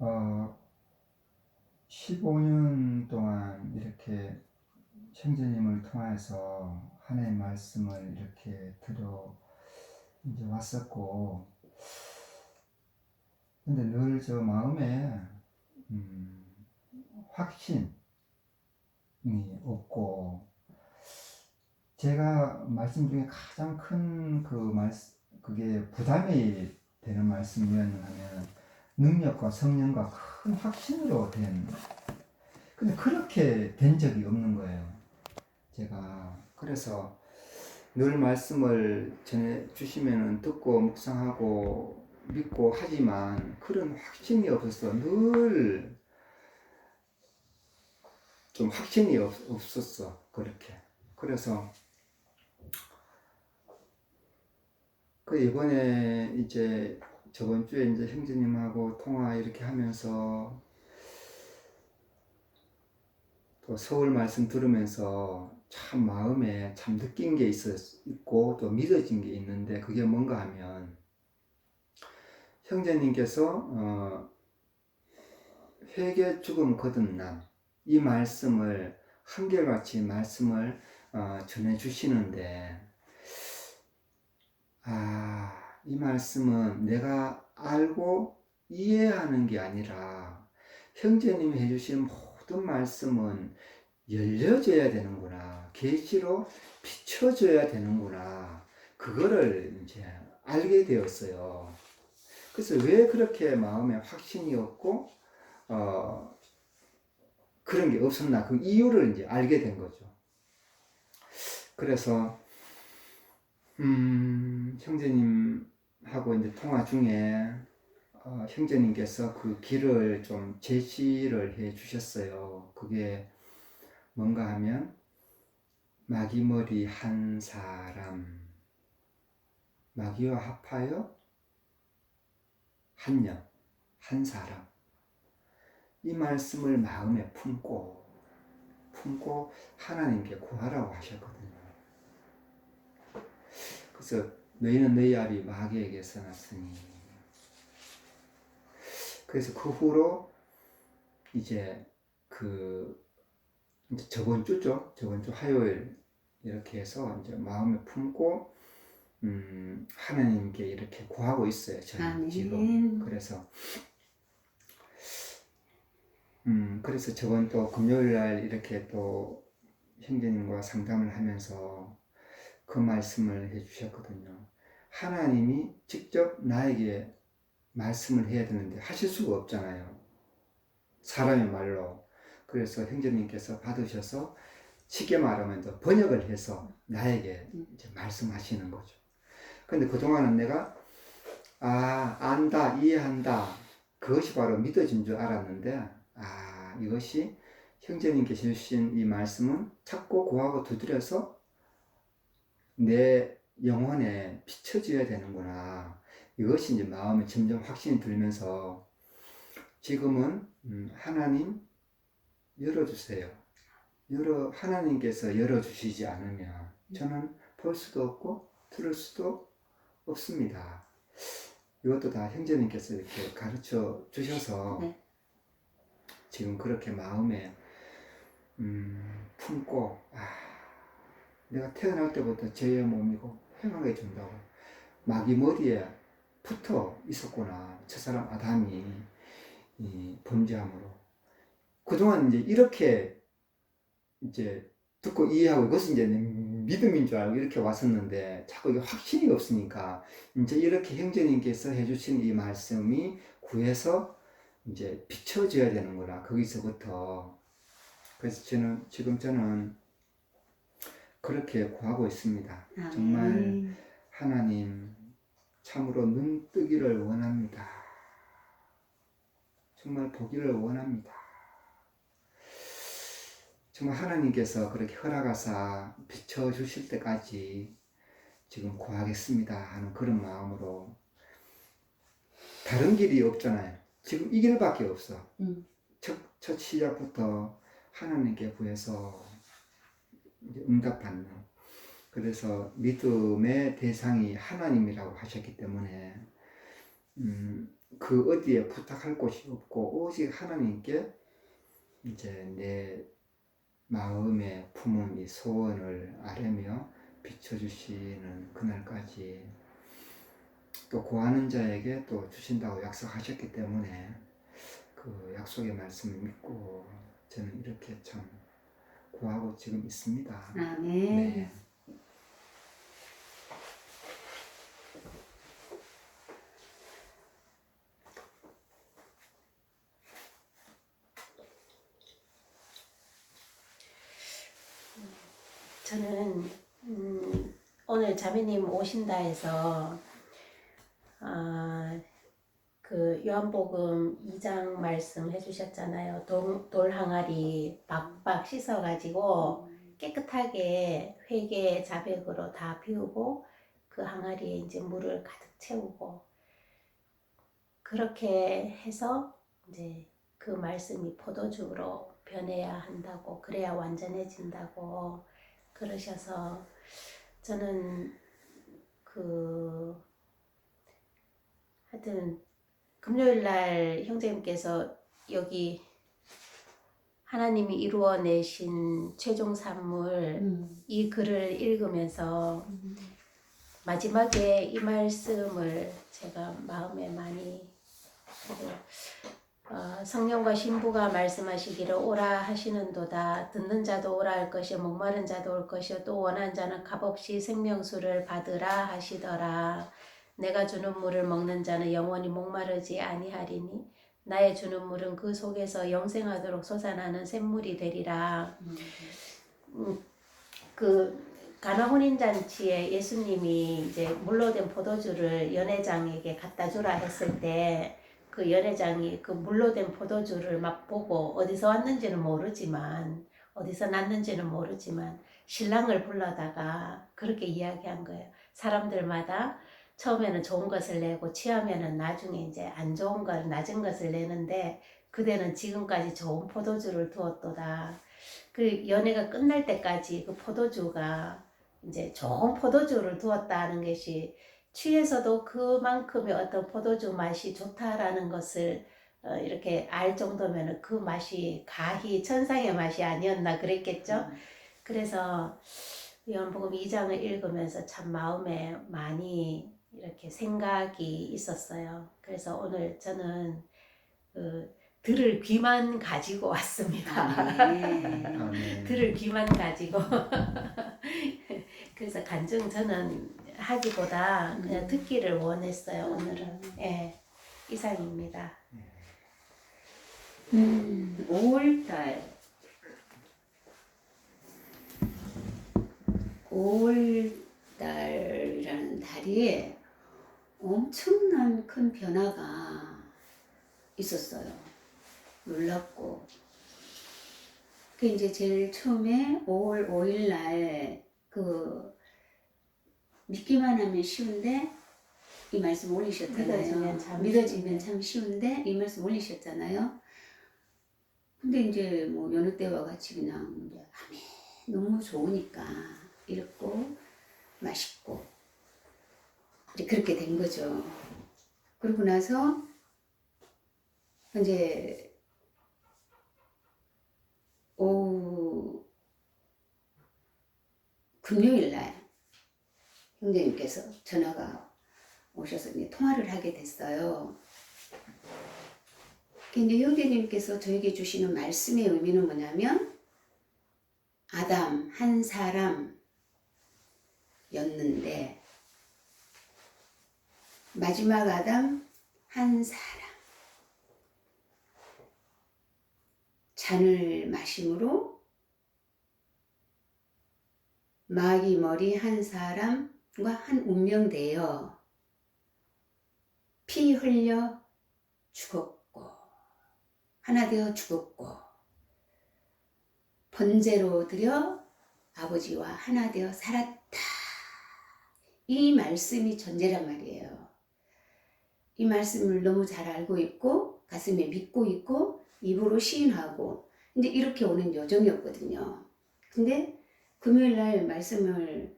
어, 15년 동안 이렇게 형제님을 통해서 하나님의 말씀을 이렇게 들어 이제 왔었고, 근데 늘 저 마음에 음, 확신이 없고, 제가 말씀 중에 가장 큰 그게 부담이 되는 말씀이었냐면 능력과 성령과 큰 확신으로 된, 근데 그렇게 된 적이 없는 거예요. 제가 그래서 늘 말씀을 전해 주시면은 듣고 묵상하고 믿고 하지만 그런 확신이 없어서 늘 좀 확신이 없었어. 그렇게. 그래서 그 이번에 이제 저번 주에 이제 형제님하고 통화 이렇게 하면서 또 서울 말씀 들으면서 참 마음에 참 느낀 게 있고 또 믿어진 게 있는데, 그게 뭔가 하면 형제님께서 회개 죽음 거듭남 이 말씀을 한결같이 말씀을 전해 주시는데, 이 말씀은 내가 알고 이해하는 게 아니라 형제님이 해주신 모든 말씀은 열려져야 되는구나, 계시로 비춰져야 되는구나, 그거를 이제 알게 되었어요. 그래서 왜 그렇게 마음에 확신이 없고 그런 게 없었나, 그 이유를 이제 알게 된 거죠. 그래서 형제님하고 이제 통화 중에 형제님께서 그 길을 좀 제시를 해 주셨어요. 그게 뭔가 하면 마귀머리 한 사람, 마귀와 합하여 한 영, 한 사람, 이 말씀을 마음에 품고 하나님께 구하라고 하셨거든요. 그래서 너희는 너희 아비 마귀에게서 났으니, 그래서 그 후로 이제 이제 저번 주죠. 저번 주 화요일 이렇게 해서 이제 마음에 품고 하나님께 이렇게 구하고 있어요. 저는 지금. 그래서 저번 또 금요일 날 이렇게 또 형제님과 상담을 하면서 그 말씀을 해 주셨거든요. 하나님이 직접 나에게 말씀을 해야 되는데 하실 수가 없잖아요. 사람의 말로. 그래서 형제님께서 받으셔서 쉽게 말하면 또 번역을 해서 나에게 이제 말씀하시는 거죠. 근데 그동안은 내가 안다, 이해한다, 그것이 바로 믿어진 줄 알았는데, 이것이 형제님께서 주신 이 말씀은 찾고 구하고 두드려서 내 영혼에 비춰져야 되는구나, 이것이 이제 마음에 점점 확신이 들면서 지금은 하나님 열어주세요. 하나님께서 열어주시지 않으면 저는 볼 수도 없고 들을 수도 없습니다. 이것도 다 형제님께서 이렇게 가르쳐 주셔서 지금 그렇게 마음에 품고, 내가 태어날 때부터 죄의 몸이고 행하게 준다고, 마귀 머리에 붙어 있었구나, 저 사람 아담이 이 범죄함으로. 그동안 이제 이렇게 이제 듣고 이해하고 이것은 이제 믿음인 줄 알고 이렇게 왔었는데, 자꾸 이게 확신이 없으니까 이제 이렇게 형제님께서 해주신 이 말씀이 구해서 이제 비춰져야 되는구나, 거기서부터. 그래서 저는 그렇게 구하고 있습니다. 정말 하나님 참으로 눈 뜨기를 원합니다. 정말 보기를 원합니다. 정말 하나님께서 그렇게 허락하사 비춰주실 때까지 지금 구하겠습니다 하는 그런 마음으로. 다른 길이 없잖아요. 지금 이 길밖에 없어. 첫 시작부터 하나님께 구해서 응답받는. 그래서 믿음의 대상이 하나님이라고 하셨기 때문에 그 어디에 부탁할 곳이 없고 오직 하나님께 이제 내 마음에 품은 이 소원을 아뢰며 비춰주시는 그날까지 또 구하는 자에게 또 주신다고 약속하셨기 때문에 그 약속의 말씀을 믿고 저는 이렇게 참 구하고 지금 있습니다. 아멘. 네. 저는 오늘 자매님 오신다 해서 그 요한복음 2장 말씀 해주셨잖아요. 돌 항아리 박박 씻어가지고 깨끗하게 회개 자백으로 다 비우고 그 항아리에 이제 물을 가득 채우고 그렇게 해서 이제 그 말씀이 포도주로 변해야 한다고, 그래야 완전해진다고 그러셔서 저는 하여튼 금요일날 형제님께서 여기 하나님이 이루어내신 최종 산물 이 글을 읽으면서 마지막에 이 말씀을 제가 마음에 많이 성령과 신부가 말씀하시기를 오라 하시는도다. 듣는 자도 오라 할 것이요 목마른 자도 올 것이요 또 원하는 자는 값없이 생명수를 받으라 하시더라. 내가 주는 물을 먹는 자는 영원히 목마르지 아니하리니 나의 주는 물은 그 속에서 영생하도록 솟아나는 샘물이 되리라. 그 가나 혼인잔치에 예수님이 이제 물로 된 포도주를 연회장에게 갖다 주라 했을 때 그 연회장이 그 물로 된 포도주를 맛보고 어디서 왔는지는 모르지만 어디서 났는지는 모르지만 신랑을 불러다가 그렇게 이야기한 거예요. 사람들마다 처음에는 좋은 것을 내고 취하면은 나중에 이제 안 좋은 것, 낮은 것을 내는데 그대는 지금까지 좋은 포도주를 두었도다. 그 연회가 끝날 때까지 그 포도주가 이제 좋은 포도주를 두었다는 것이 취해서도 그만큼의 어떤 포도주 맛이 좋다라는 것을 이렇게 알 정도면 그 맛이 가히 천상의 맛이 아니었나 그랬겠죠. 그래서 요한복음 2장을 읽으면서 참 마음에 많이 이렇게 생각이 있었어요. 그래서 오늘 저는 들을 귀만 가지고 왔습니다. 들을 귀만 가지고 그래서 간증 저는 하기보다 그냥 듣기를 원했어요. 오늘은 예, 이상입니다. 5월달이라는 달이 엄청난 큰 변화가 있었어요. 놀랍고. 그 이제 제일 처음에 5월 5일 날 믿기만 하면 쉬운데 이 말씀 올리셨잖아요. 믿어지면 참 쉬운데 이 말씀 올리셨잖아요. 근데 이제 뭐 여느 때와 같이 그냥 이제 아멘 너무 좋으니까 이렇고 맛있고 이제 그렇게 된 거죠. 그러고 나서 이제 오후 금요일 날 형제님께서 전화가 오셔서 이제 통화를 하게 됐어요. 근데 형제님께서 저에게 주시는 말씀의 의미는 뭐냐면 아담 한 사람이었는데 마지막 아담 한 사람 잔을 마심으로 마귀 머리 한 사람과 한 운명되어 피 흘려 죽었고 하나 되어 죽었고 번제로 드려 아버지와 하나 되어 살았다. 이 말씀이 전제란 말이에요. 이 말씀을 너무 잘 알고 있고 가슴에 믿고 있고 입으로 시인하고 근데 이렇게 오는 여정이었거든요. 근데 금요일날 말씀을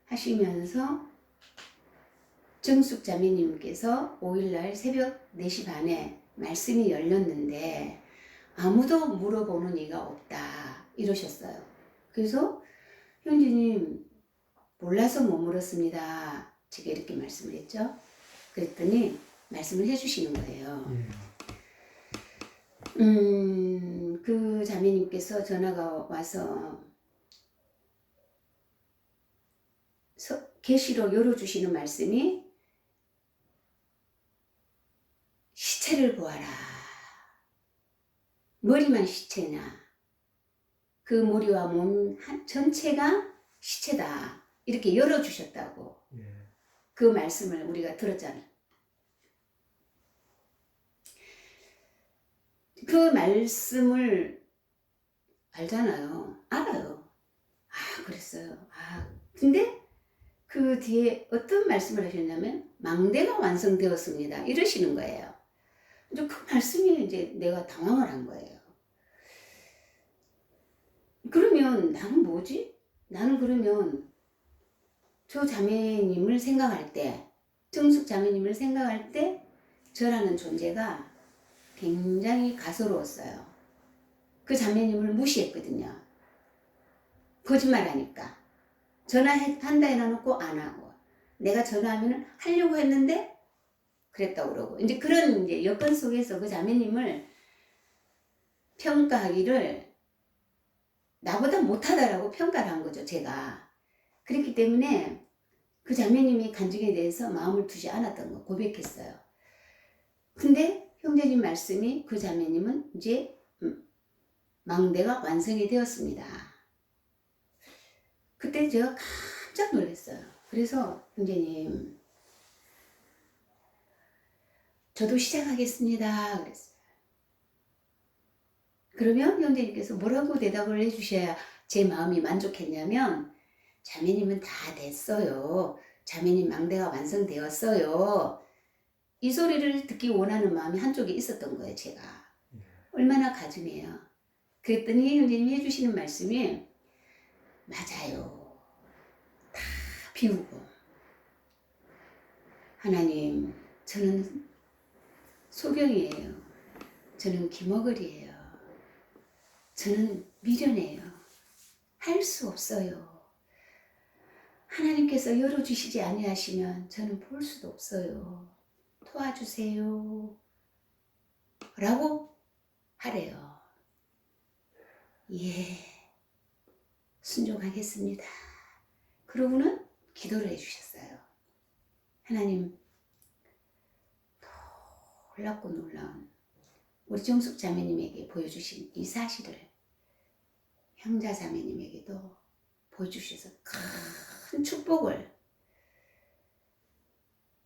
하시면서 정숙 자매님께서 5일날 새벽 4시 반에 말씀이 열렸는데 아무도 물어보는 이가 없다 이러셨어요. 그래서 형제님 몰라서 못 물었습니다. 제가 이렇게 말씀을 했죠. 그랬더니 말씀을 해주시는 거예요. 그 자매님께서 전화가 와서 계시로 열어주시는 말씀이 시체를 보아라. 머리만 시체냐. 그 머리와 몸 전체가 시체다. 이렇게 열어주셨다고. 그 말씀을 우리가 들었잖아요. 그 말씀을 알잖아요. 알아요. 아, 그랬어요. 아, 근데 그 뒤에 어떤 말씀을 하셨냐면 망대가 완성되었습니다. 이러시는 거예요. 그 말씀이 이제 내가 당황을 한 거예요. 그러면 나는 뭐지? 나는 그러면 저 자매님을 생각할 때, 정숙 자매님을 생각할 때 저라는 존재가 굉장히 가소로웠어요. 그 자매님을 무시했거든요. 거짓말하니까. 전화한다 해놓고 안 하고, 내가 전화하면 하려고 했는데 그랬다고 그러고, 이제 그런 이제 여건 속에서 그 자매님을 평가하기를 나보다 못하다라고 평가를 한 거죠, 제가. 그렇기 때문에 그 자매님이 간증에 대해서 마음을 두지 않았던 거 고백했어요. 근데 형제님 말씀이 그 자매님은 이제 망대가 완성이 되었습니다. 그때 제가 깜짝 놀랐어요. 그래서 형제님 저도 시작하겠습니다. 그랬어요. 그러면 형제님께서 뭐라고 대답을 해주셔야 제 마음이 만족했냐면 자매님은 다 됐어요. 자매님 망대가 완성되었어요. 이 소리를 듣기 원하는 마음이 한쪽에 있었던 거예요. 제가. 얼마나 가증해요. 그랬더니 형제님이 해주시는 말씀이 맞아요. 다 비우고 하나님 저는 소경이에요. 저는 기머글이에요. 저는 미련해요. 할 수 없어요. 하나님께서 열어주시지 아니하시면 저는 볼 수도 없어요. 도와주세요. 라고 하래요. 예, 순종하겠습니다. 그러고는 기도를 해주셨어요. 하나님, 놀랍고 놀라운 우리 정숙 자매님에게 보여주신 이 사실을 형자 자매님에게도 보여주셔서 큰 축복을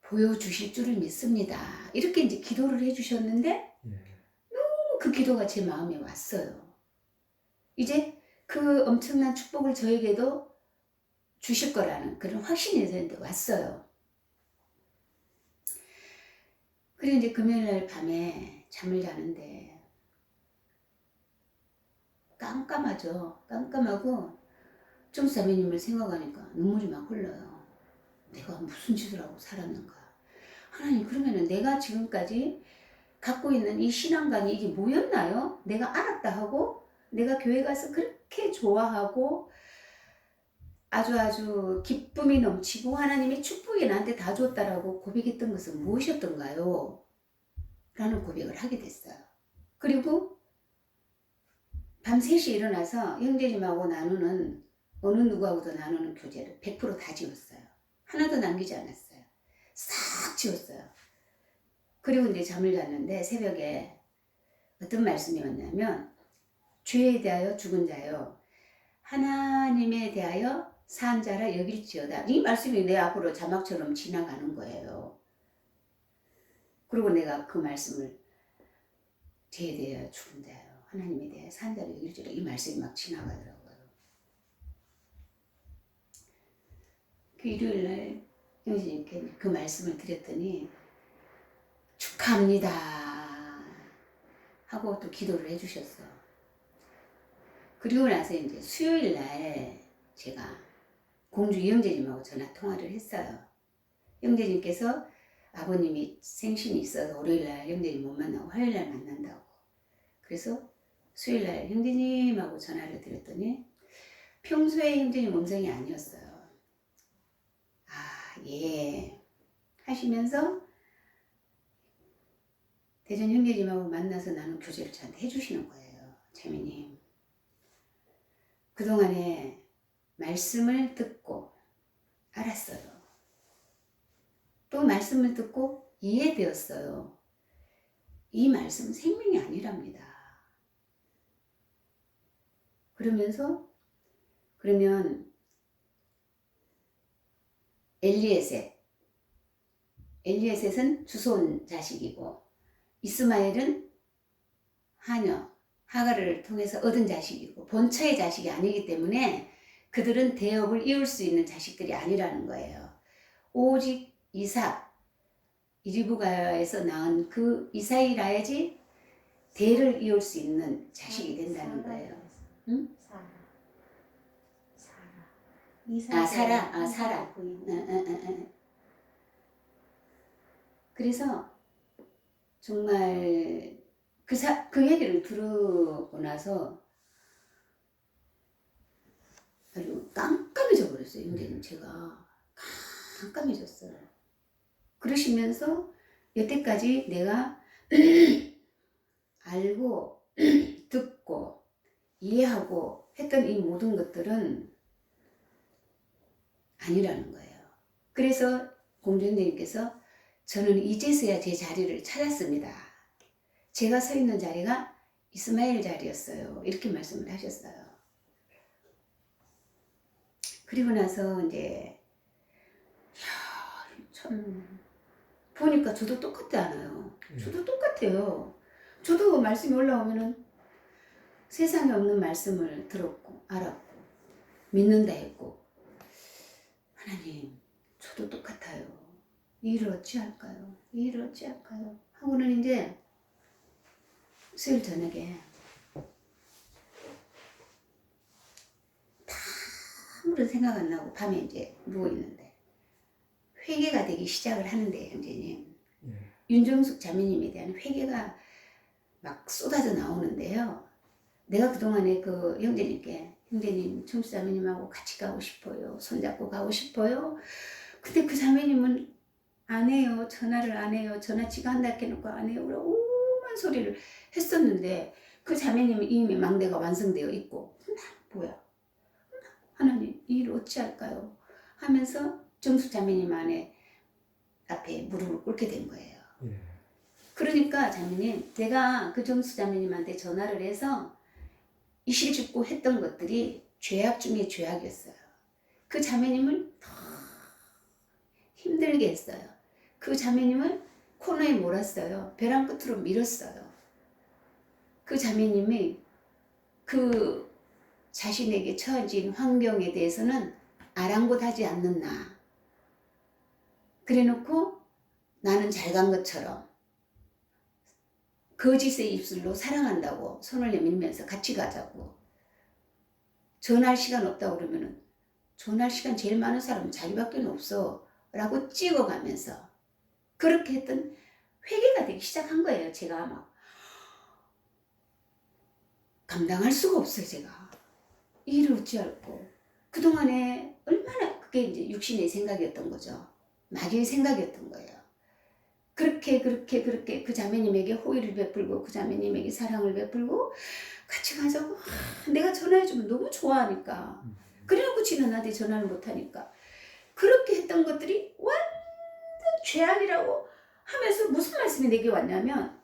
보여주실 줄을 믿습니다. 이렇게 이제 기도를 해주셨는데 너무 그 기도가 제 마음에 왔어요. 이제 그 엄청난 축복을 저에게도 주실 거라는 그런 확신이 저한테 왔어요. 그리고 이제 금요일날 밤에 잠을 자는데 깜깜하죠. 깜깜하고 정수자매님을 생각하니까 눈물이 막 흘러요. 내가 무슨 짓을 하고 살았는가. 하나님, 그러면은 내가 지금까지 갖고 있는 이 신앙관이 이게 뭐였나요? 내가 알았다 하고 내가 교회 가서 그렇게 좋아하고 아주 기쁨이 넘치고 하나님의 축복이 나한테 다 줬다라고 고백했던 것은 무엇이었던가요? 라는 고백을 하게 됐어요. 그리고 밤 3시에 일어나서 형제님하고 나누는 어느 누구하고도 나누는 교재를 100% 다 지웠어요. 하나도 남기지 않았어요. 싹 지웠어요. 그리고 이제 잠을 잤는데 새벽에 어떤 말씀이 왔냐면 죄에 대하여 죽은 자요 하나님에 대하여 산 자라 여길지어다. 이 말씀이 내 앞으로 자막처럼 지나가는 거예요. 그리고 내가 그 말씀을 죄에 대하여 죽은 자요 하나님에 대하여 산 자라 여길지어다. 이 말씀이 막 지나가더라고요. 그 일요일날 형제님께 그 말씀을 드렸더니 축하합니다 하고 또 기도를 해주셨어. 그리고 나서 이제 수요일날 제가 공주 이영재님하고 전화 통화를 했어요. 형제님께서 아버님이 생신이 있어서 월요일날 형제님 못 만나고 화요일날 만난다고. 그래서 수요일날 형제님하고 전화를 드렸더니 평소에 형제님 음성이 아니었어요. 아, 예. 하시면서 대전 형제님하고 만나서 나는 교제를 저한테 해주시는 거예요. 자매님. 그동안에 말씀을 듣고 알았어요. 또 말씀을 듣고 이해되었어요. 이 말씀은 생명이 아니랍니다. 그러면서 그러면 엘리에셋은 주소온 자식이고 이스마엘은 하녀 하가를 통해서 얻은 자식이고 본처의 자식이 아니기 때문에 그들은 대업을 이을 수 있는 자식들이 아니라는 거예요. 오직 이삭 이리브가에서 낳은 그 이삭이라야지 대를 이을 수 있는 자식이 된다는 거예요. 응? 사라. 그래서 정말 그 얘기를 들고 나서 아주 깜깜해져 버렸어요. 형제님 제가 깜깜해졌어요. 그러시면서 여태까지 내가 알고 듣고 이해하고 했던 이 모든 것들은 아니라는 거예요. 그래서 공주님께서 저는 이제서야 제 자리를 찾았습니다. 제가 서 있는 자리가 이스마엘 자리였어요. 이렇게 말씀을 하셨어요. 그리고 나서 이제 참 보니까 저도 똑같지 않아요. 저도 똑같아요. 저도 말씀이 올라오면은 세상에 없는 말씀을 들었고 알았고 믿는다 했고 하나님 저도 똑같아요. 이 일을 어찌할까요? 이 일을 어찌할까요? 하고는 이제 수요일 저녁에 아무런 생각 안 나고 밤에 이제 누워있는데 회개가 되기 시작을 하는데 형제님 윤정숙 자매님에 대한 회개가 막 쏟아져 나오는데요. 내가 그동안에 그 형제님께 형제님 청수 자매님하고 같이 가고 싶어요. 손잡고 가고 싶어요. 근데 그 자매님은 안 해요. 전화를 안 해요. 전화 지가 한다 해놓고 안 해요. 오만 소리를 했었는데 그 자매님은 이미 망대가 완성되어 있고 뭐야 하나님 이 일 어찌할까요? 하면서 정수 자매님 앞에 무릎을 꿇게 된 거예요. 그러니까 자매님 제가 그 정수 자매님한테 전화를 해서 이실직고 했던 것들이 죄악 중에 죄악이었어요. 그 자매님을 더 힘들게 했어요. 그 자매님을 코너에 몰았어요. 벼랑 끝으로 밀었어요. 그 자매님이 그 자신에게 처해진 환경에 대해서는 아랑곳하지 않는 나. 그래놓고 나는 잘 간 것처럼 거짓의 입술로 사랑한다고 손을 내밀면서 같이 가자고. 전할 시간 없다고 그러면은 전할 시간 제일 많은 사람은 자기밖에 없어 라고 찍어가면서 그렇게 했던 회개가 되기 시작한 거예요. 제가 막 감당할 수가 없어요. 제가 이 일을 어찌할꼬. 그동안에 얼마나 그게 이제 육신의 생각이었던 거죠. 마귀의 생각이었던 거예요. 그렇게 그 자매님에게 호의를 베풀고 그 자매님에게 사랑을 베풀고 같이 가자고 내가 전화해주면 너무 좋아하니까 그래놓고 지는 나한테 전화를 못하니까 그렇게 했던 것들이 완전 죄악이라고 하면서 무슨 말씀이 내게 왔냐면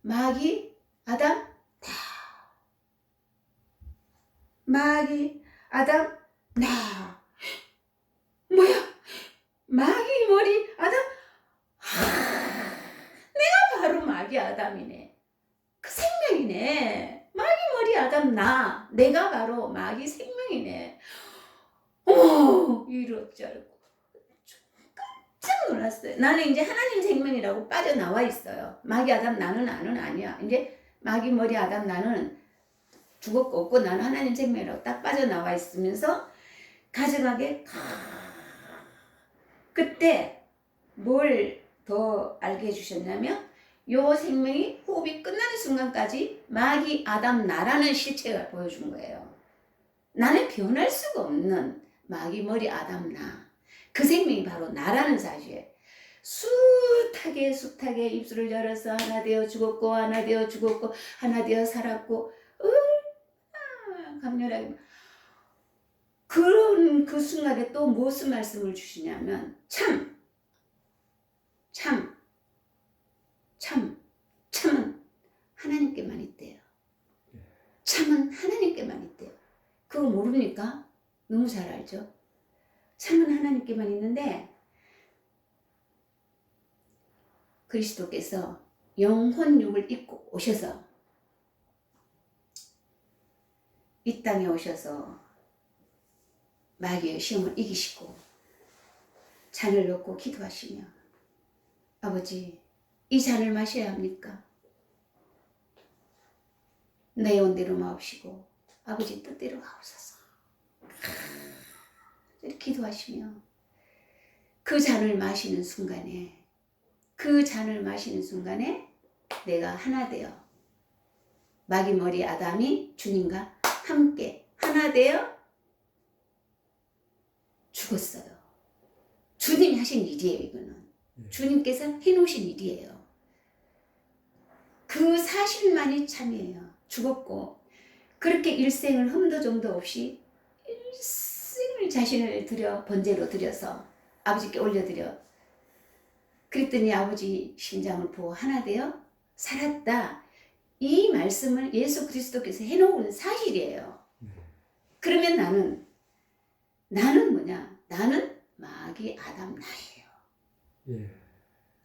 마귀 아담 나 마귀 아담 나 뭐야 마귀 머리 아담 내가 바로 마귀 아담이네. 그 생명이네. 마귀 머리 아담 나. 내가 바로 마귀 생명이네. 어머 이럴 알고 깜짝 놀랐어요. 나는 이제 하나님 생명이라고 빠져나와 있어요. 마귀 아담 나는 아니야. 이제 마귀 머리 아담 나는 죽었고 없고 나는 하나님 생명이라고 딱 빠져나와 있으면서 가정하게 그때 뭘 더 알게 해주셨냐면 요 생명이 호흡이 끝나는 순간까지 마귀 아담 나라는 실체가 보여준 거예요. 나는 변할 수가 없는 마귀 머리 아담 나. 그 생명이 바로 나라는 사실. 숱하게 입술을 열어서 하나 되어 죽었고 하나 되어 죽었고 하나 되어 살았고 얼마나 강렬하게 그런 그 순간에 또 무슨 말씀을 주시냐면 참은 하나님께만 있대요. 참은 하나님께만 있대요. 그거 모릅니까? 너무 잘 알죠? 참은 하나님께만 있는데 그리스도께서 영혼육을 입고 오셔서 이 땅에 오셔서 마귀의 시험을 이기시고 잔을 놓고 기도하시며 아버지 이 잔을 마셔야 합니까? 내 온대로 마옵시고 아버지 뜻대로 하옵소서. 이렇게 기도하시며 그 잔을 마시는 순간에 내가 하나 되어 마귀 머리 아담이 주님과 함께 하나 되어 죽었어요. 주님이 하신 일이에요. 이거는 주님께서 해놓으신 일이에요. 그 사실만이 참이에요. 죽었고 그렇게 일생을 흠도 점도 없이 일생을 자신을 번제로 드려서 아버지께 올려드려 그랬더니 아버지 심장을 부어 하나 되어 살았다. 이 말씀을 예수 그리스도께서 해놓은 사실이에요. 그러면 나는 뭐냐? 나는 마귀 아담 나예요.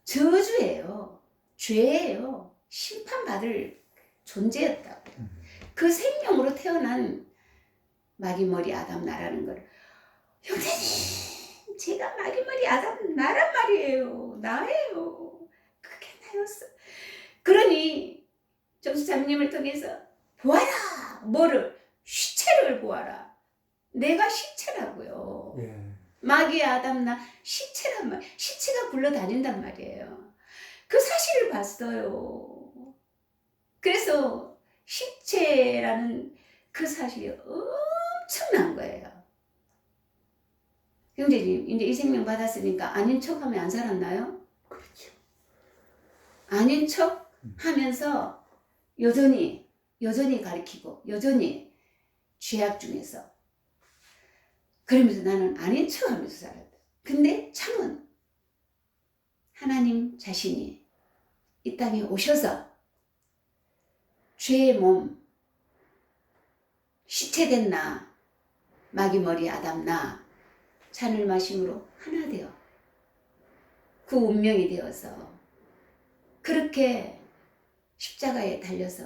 저주예요. 죄예요. 심판받을 존재였다고요. 그 생명으로 태어난 마귀 머리 아담 나라는 걸 형제님 제가 마귀 머리 아담 나란 말이에요. 나예요. 그게 나였어. 그러니 정수장님을 통해서 보아라. 뭐를? 시체를 보아라. 내가 시체라고요. 마귀 아담 나 시체란 말. 시체가 굴러다닌단 말이에요. 그 사실을 봤어요. 그래서 시체라는 그 사실이 엄청난 거예요. 형제님, 이제 이 생명 받았으니까 아닌 척 하면 안 살았나요? 그렇죠. 아닌 척 하면서 여전히 가르치고, 여전히 죄악 중에서. 그러면서 나는 아닌 척 하면서 살았다. 근데 참은 하나님 자신이 이 땅에 오셔서 죄의 몸, 시체된 나, 마귀 머리 아담 나, 잔을 마심으로 하나 되어 그 운명이 되어서 그렇게 십자가에 달려서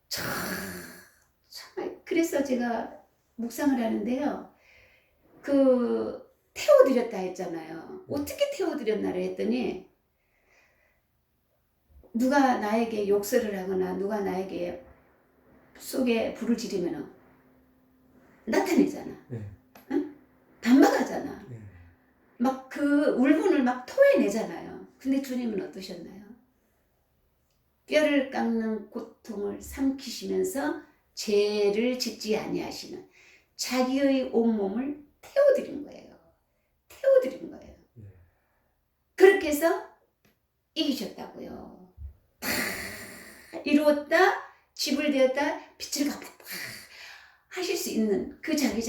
정말 그래서 제가 묵상을 하는데요. 그 태워드렸다 했잖아요. 어떻게 태워드렸나를 했더니 누가 나에게 욕설을 하거나 누가 나에게 속에 불을 지르면 나타내잖아. 응? 반박하잖아. 막 그 울분을 막 토해내잖아요. 근데 주님은 어떠셨나요? 뼈를 깎는 고통을 삼키시면서 죄를 짓지 아니하시는 자기의 온몸을 태워드린 거예요. 그렇게 해서 이기셨다고요. 다 이루었다, 집을 되었다, 빛을 갚았다 하실 수 있는 그 자기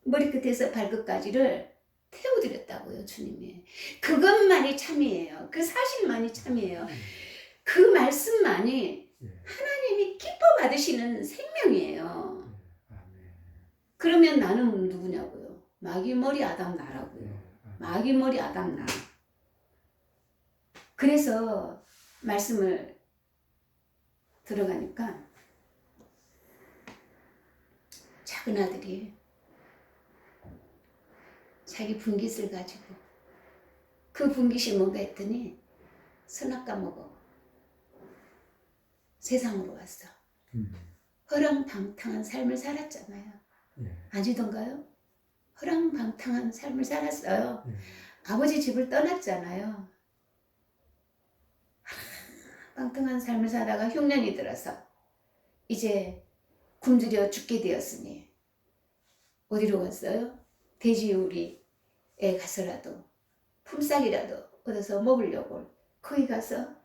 머리끝에서 발끝까지를 태워드렸다고요. 주님이. 그것만이 참이에요. 그 사실만이 참이에요. 그 말씀만이 하나님이 기뻐 받으시는 생명이에요. 그러면 나는 누구냐고요? 마귀 머리 아담 나라고요. 마귀 머리 아담 나. 그래서 말씀을 들어가니까 작은 아들이 자기 분깃을 가지고 그 분깃이 뭔가 했더니 선악과 먹어 세상으로 왔어. 허랑방탕한 삶을 살았잖아요. 아니던가요? 허랑방탕한 삶을 살았어요. 아버지 집을 떠났잖아요. 방탕한 삶을 살다가 흉년이 들어서 이제 굶주려 죽게 되었으니 어디로 갔어요? 돼지우리에 가서라도 품삯이라도 얻어서 먹으려고 거기 가서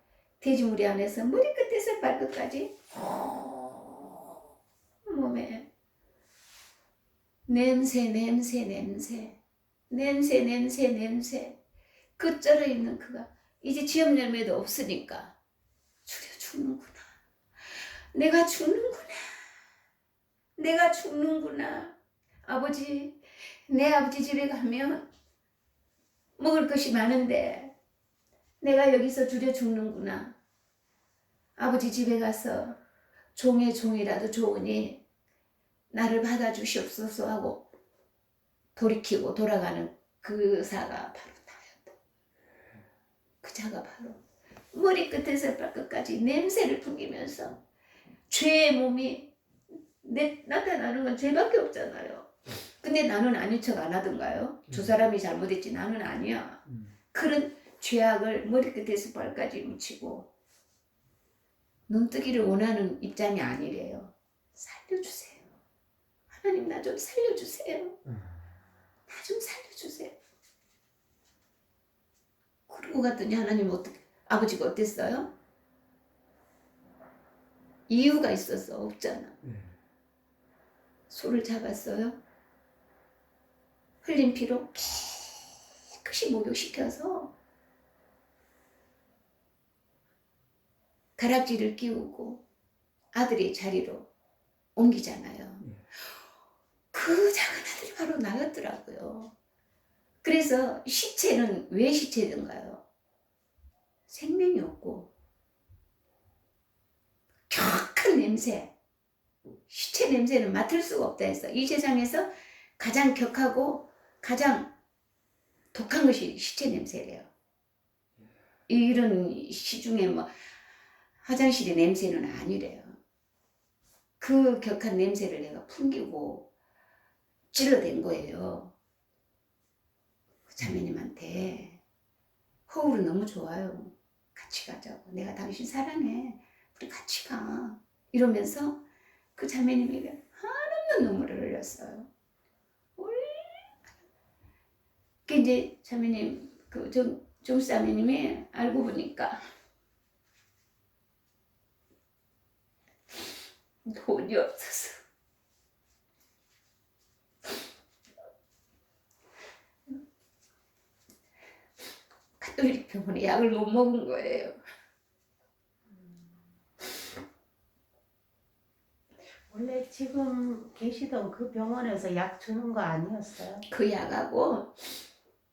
돼지무리 안에서 머리끝에서 발끝까지 몸에 냄새 그 쩔어있는 그가 이제 지업 열매도 없으니까 줄여 죽는구나. 내가 죽는구나. 아버지, 내 아버지 집에 가면 먹을 것이 많은데 내가 여기서 줄여 죽는구나. 아버지 집에 가서 종의 종이라도 좋으니 나를 받아주시옵소서 하고 돌이키고 돌아가는 그 사가 바로 나였다. 그 자가 바로 머리끝에서 발끝까지 냄새를 풍기면서 죄의 몸이 나타나는 건 죄밖에 없잖아요. 근데 나는 아닌 척 안 하던가요? 저 사람이 잘못했지 나는 아니야. 그런 죄악을 머리끝에서 발까지 묻히고 눈뜨기를 원하는 입장이 아니래요. 살려주세요. 하나님 나 좀 살려주세요. 나 좀 살려주세요. 그러고 갔더니 하나님 아버지가 어땠어요? 이유가 있었어? 없잖아. 소를 잡았어요. 흘린 피로 깨끗이 목욕시켜서 가락지를 끼우고 아들의 자리로 옮기잖아요. 그 작은 아들이 바로 나였더라고요. 그래서 시체는 왜 시체든가요? 생명이 없고 격한 냄새, 시체 냄새는 맡을 수가 없다 해서 이 세상에서 가장 격하고 가장 독한 것이 시체 냄새래요. 이런 시중에 뭐 화장실의 냄새는 아니래요. 그 격한 냄새를 내가 풍기고 찔러댄 거예요. 그 자매님한테 허울은 너무 좋아요. 같이 가자고. 내가 당신 사랑해. 우리 같이 가. 이러면서 그 자매님이 한없는 눈물을 흘렸어요. 그 이제 자매님 그 정사매님이 알고 보니까 돈이 없어서 가톨릭 병원에 약을 못 먹은 거예요. 원래 지금 계시던 그 병원에서 약 주는 거 아니었어요? 그 약하고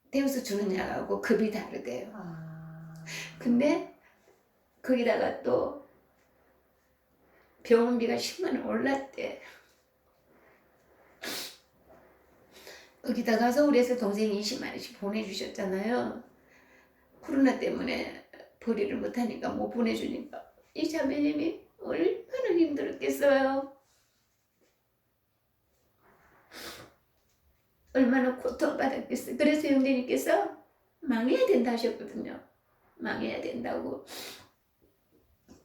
대우서 주는 약하고 급이 다르대요. 근데 거기다가 또 병원비가 10만 원 올랐대. 거기다가 서울에서 동생이 20만 원씩 보내주셨잖아요. 코로나 때문에 벌이를 못하니까 못 보내주니까 이 자매님이 얼마나 힘들었겠어요. 얼마나 고통받았겠어요. 그래서 형제님께서 망해야 된다 하셨거든요. 망해야 된다고.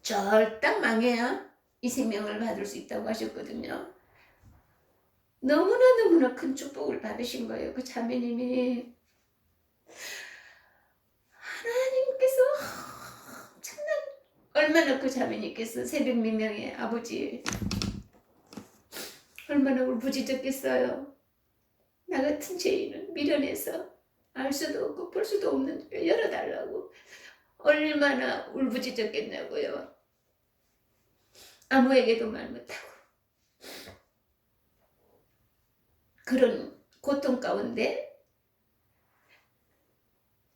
절딱 망해야 이 생명을 받을 수 있다고 하셨거든요. 너무나 큰 축복을 받으신 거예요. 그 자매님이. 하나님께서 엄청난 얼마나 그 자매님께서 새벽 미명에 아버지 얼마나 울부짖었겠어요. 나 같은 죄인은 미련해서 알 수도 없고 볼 수도 없는 줄 열어달라고 얼마나 울부짖었겠냐고요. 아무에게도 말 못하고 그런 고통 가운데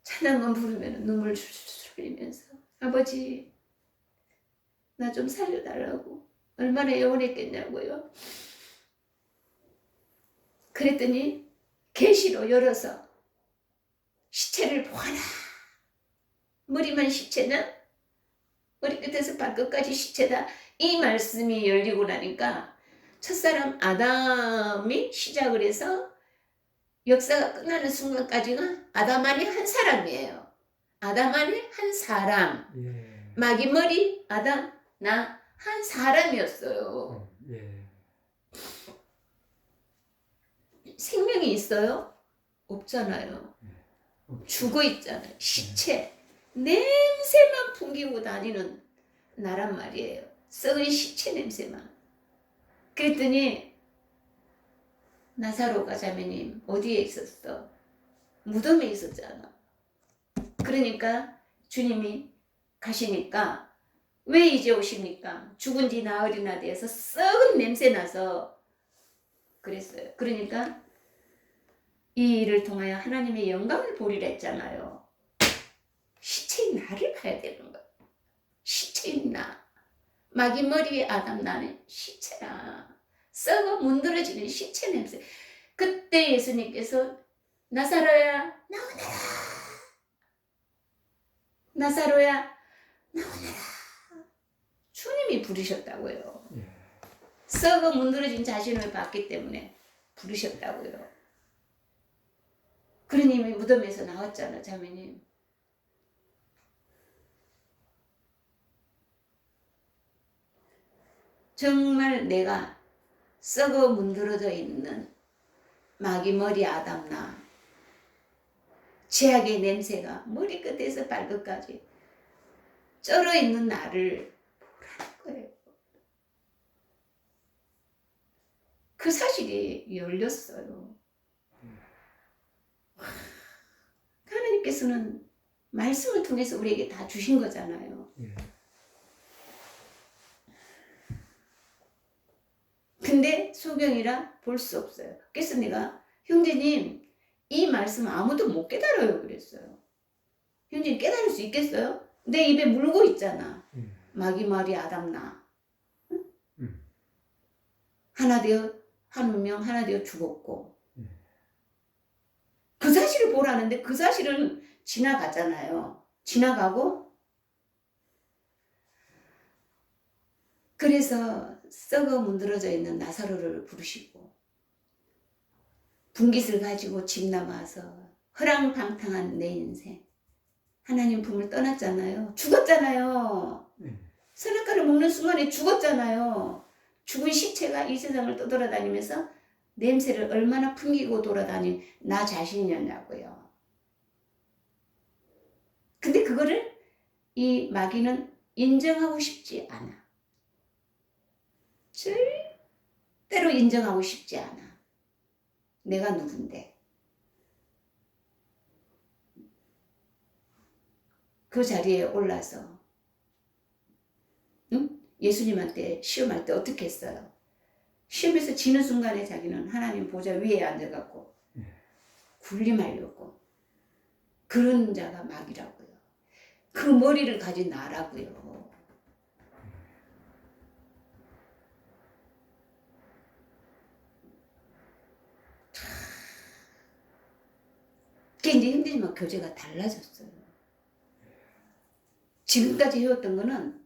찬양만 부르면 눈물 줄줄 흘리면서 아버지 나 좀 살려달라고 얼마나 애원했겠냐고요. 그랬더니 계시로 열어서 시체를 보아라. 머리만 시체는 머리끝에서 발끝까지 시체다. 이 말씀이 열리고 나니까 첫사람 아담이 시작을 해서 역사가 끝나는 순간까지가 아담 안에 한 사람이에요. 아담 안에 한 사람. 예. 마귀 머리 아담 나 한 사람이었어요. 예. 생명이 있어요? 없잖아요. 없죠. 죽어 있잖아요. 시체. 냄새만 풍기고 다니는 나란 말이에요. 썩은 시체 냄새만. 그랬더니 나사로가 자매님 어디에 있었어? 무덤에 있었잖아. 그러니까 주님이 가시니까 왜 이제 오십니까? 죽은 지 나흘이나 돼서 썩은 냄새 나서 그랬어요. 그러니까 이 일을 통하여 하나님의 영광을 보리라 했잖아요. 시체인 나를 봐야 되는 거야. 시체인 나. 마귀 머리 위에 아담 나는 시체라. 썩어 문드러지는 시체 냄새. 그때 예수님께서 나사로야 나오너라. 나사로야 나오너라. 주님이 부르셨다고요. 예. 썩어 문드러진 자신을 봤기 때문에 부르셨다고요. 그러니 무덤에서 나왔잖아, 자매님. 정말 내가 썩어 문드러져 있는 마귀 머리 아담나 죄악의 냄새가 머리끝에서 발끝까지 쩔어 있는 나를 보라는 거예요. 그 사실이 열렸어요. 하나님께서는 말씀을 통해서 우리에게 다 주신 거잖아요. 예. 근데 소경이라 볼 수 없어요. 그래서 내가 형제님 이 말씀 아무도 못 깨달아요 그랬어요. 형제님 깨달을 수 있겠어요? 내 입에 물고 있잖아. 마귀 머리 아담나. 응? 하나 되어 한 운명 하나 되어 죽었고 그 사실을 보라는데 그 사실은 지나가잖아요. 지나가고 그래서 썩어 문드러져 있는 나사로를 부르시고 분깃을 가지고 집 나가서 허랑방탕한 내 인생 하나님 품을 떠났잖아요. 죽었잖아요. 선악과를 먹는 순간에 죽었잖아요. 죽은 시체가 이 세상을 떠돌아다니면서 냄새를 얼마나 풍기고 돌아다닌 나 자신이었냐고요. 근데 그거를 이 마귀는 인정하고 싶지 않아. 절대로 인정하고 싶지 않아. 내가 누군데. 그 자리에 올라서 응? 예수님한테 시험할 때 어떻게 했어요? 시험에서 지는 순간에 자기는 하나님 보좌 위에 앉아갖고 군림하려고. 그런 자가 마귀라고요. 그 머리를 가진 나라고요. 그게 이제 힘들지만 교제가 달라졌어요. 지금까지 해왔던 거는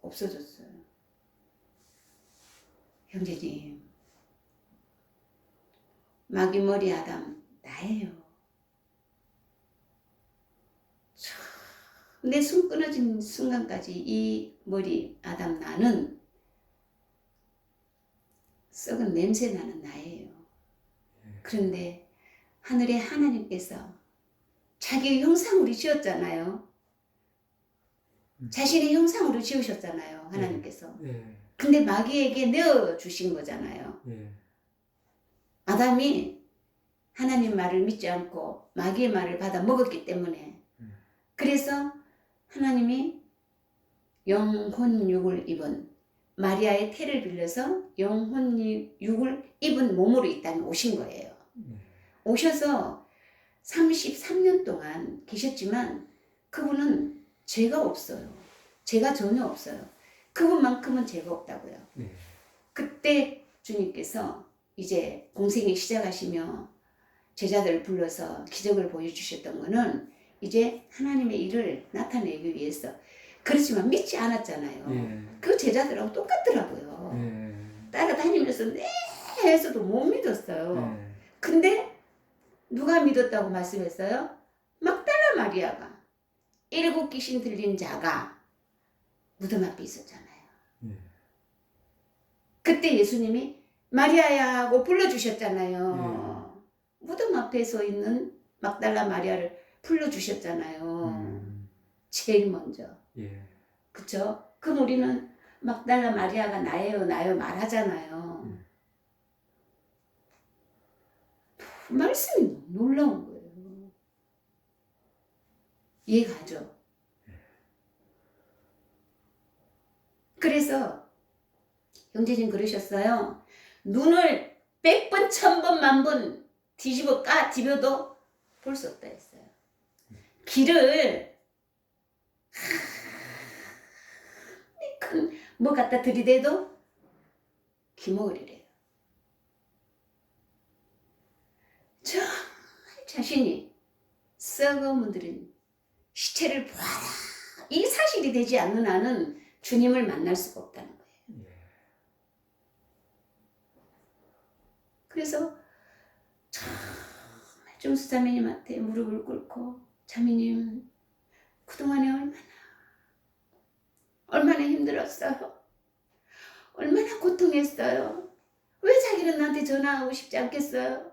없어졌어요. 형제님, 마귀 머리 아담 나예요. 내 숨 끊어진 순간까지 이 머리 아담 나는 썩은 냄새 나는 나예요. 그런데 하늘의 하나님께서 자기 형상으로 지었잖아요. 자신의 형상으로 지으셨잖아요. 하나님께서. 근데 마귀에게 내어주신 거잖아요. 아담이 하나님 말을 믿지 않고 마귀의 말을 받아 먹었기 때문에. 그래서 하나님이 영혼육을 입은 마리아의 태를 빌려서 영혼육을 입은 몸으로 이 땅에 오신 거예요. 오셔서 33년 동안 계셨지만 그분은 죄가 없어요. 죄가 전혀 없어요. 그분만큼은 죄가 없다고요. 그때 주님께서 이제 공생이 시작하시며 제자들을 불러서 기적을 보여주셨던 거는 이제 하나님의 일을 나타내기 위해서. 그렇지만 믿지 않았잖아요. 그 제자들하고 똑같더라고요. 따라다니면서 네 해서도 못 믿었어요. 근데 누가 믿었다고 말씀했어요? 막달라 마리아가. 7 귀신 들린 자가 무덤 앞에 있었잖아요. 예. 그때 예수님이 마리아야 하고 불러주셨잖아요. 무덤 앞에 서 있는 막달라 마리아를 불러주셨잖아요. 제일 먼저. 예. 그쵸? 그럼 우리는 막달라 마리아가 나예요 나요 말하잖아요. 말씀이 너무 놀라운 거예요. 이해가죠? 그래서 형제님 그러셨어요. 눈을 100번, 1000번, 10,000번 뒤집어도 볼 수 없다 했어요. 길을 큰 뭐 갖다 들이대도 기모으리래요. 저 자신이 썩어 문드린 시체를 보아라. 이 사실이 되지 않는 한은 주님을 만날 수가 없다는 거예요. 그래서 정말 중수자매님한테 무릎을 꿇고 자매님 그동안에 얼마나 힘들었어요. 얼마나 고통했어요. 왜 자기는 나한테 전화하고 싶지 않겠어요?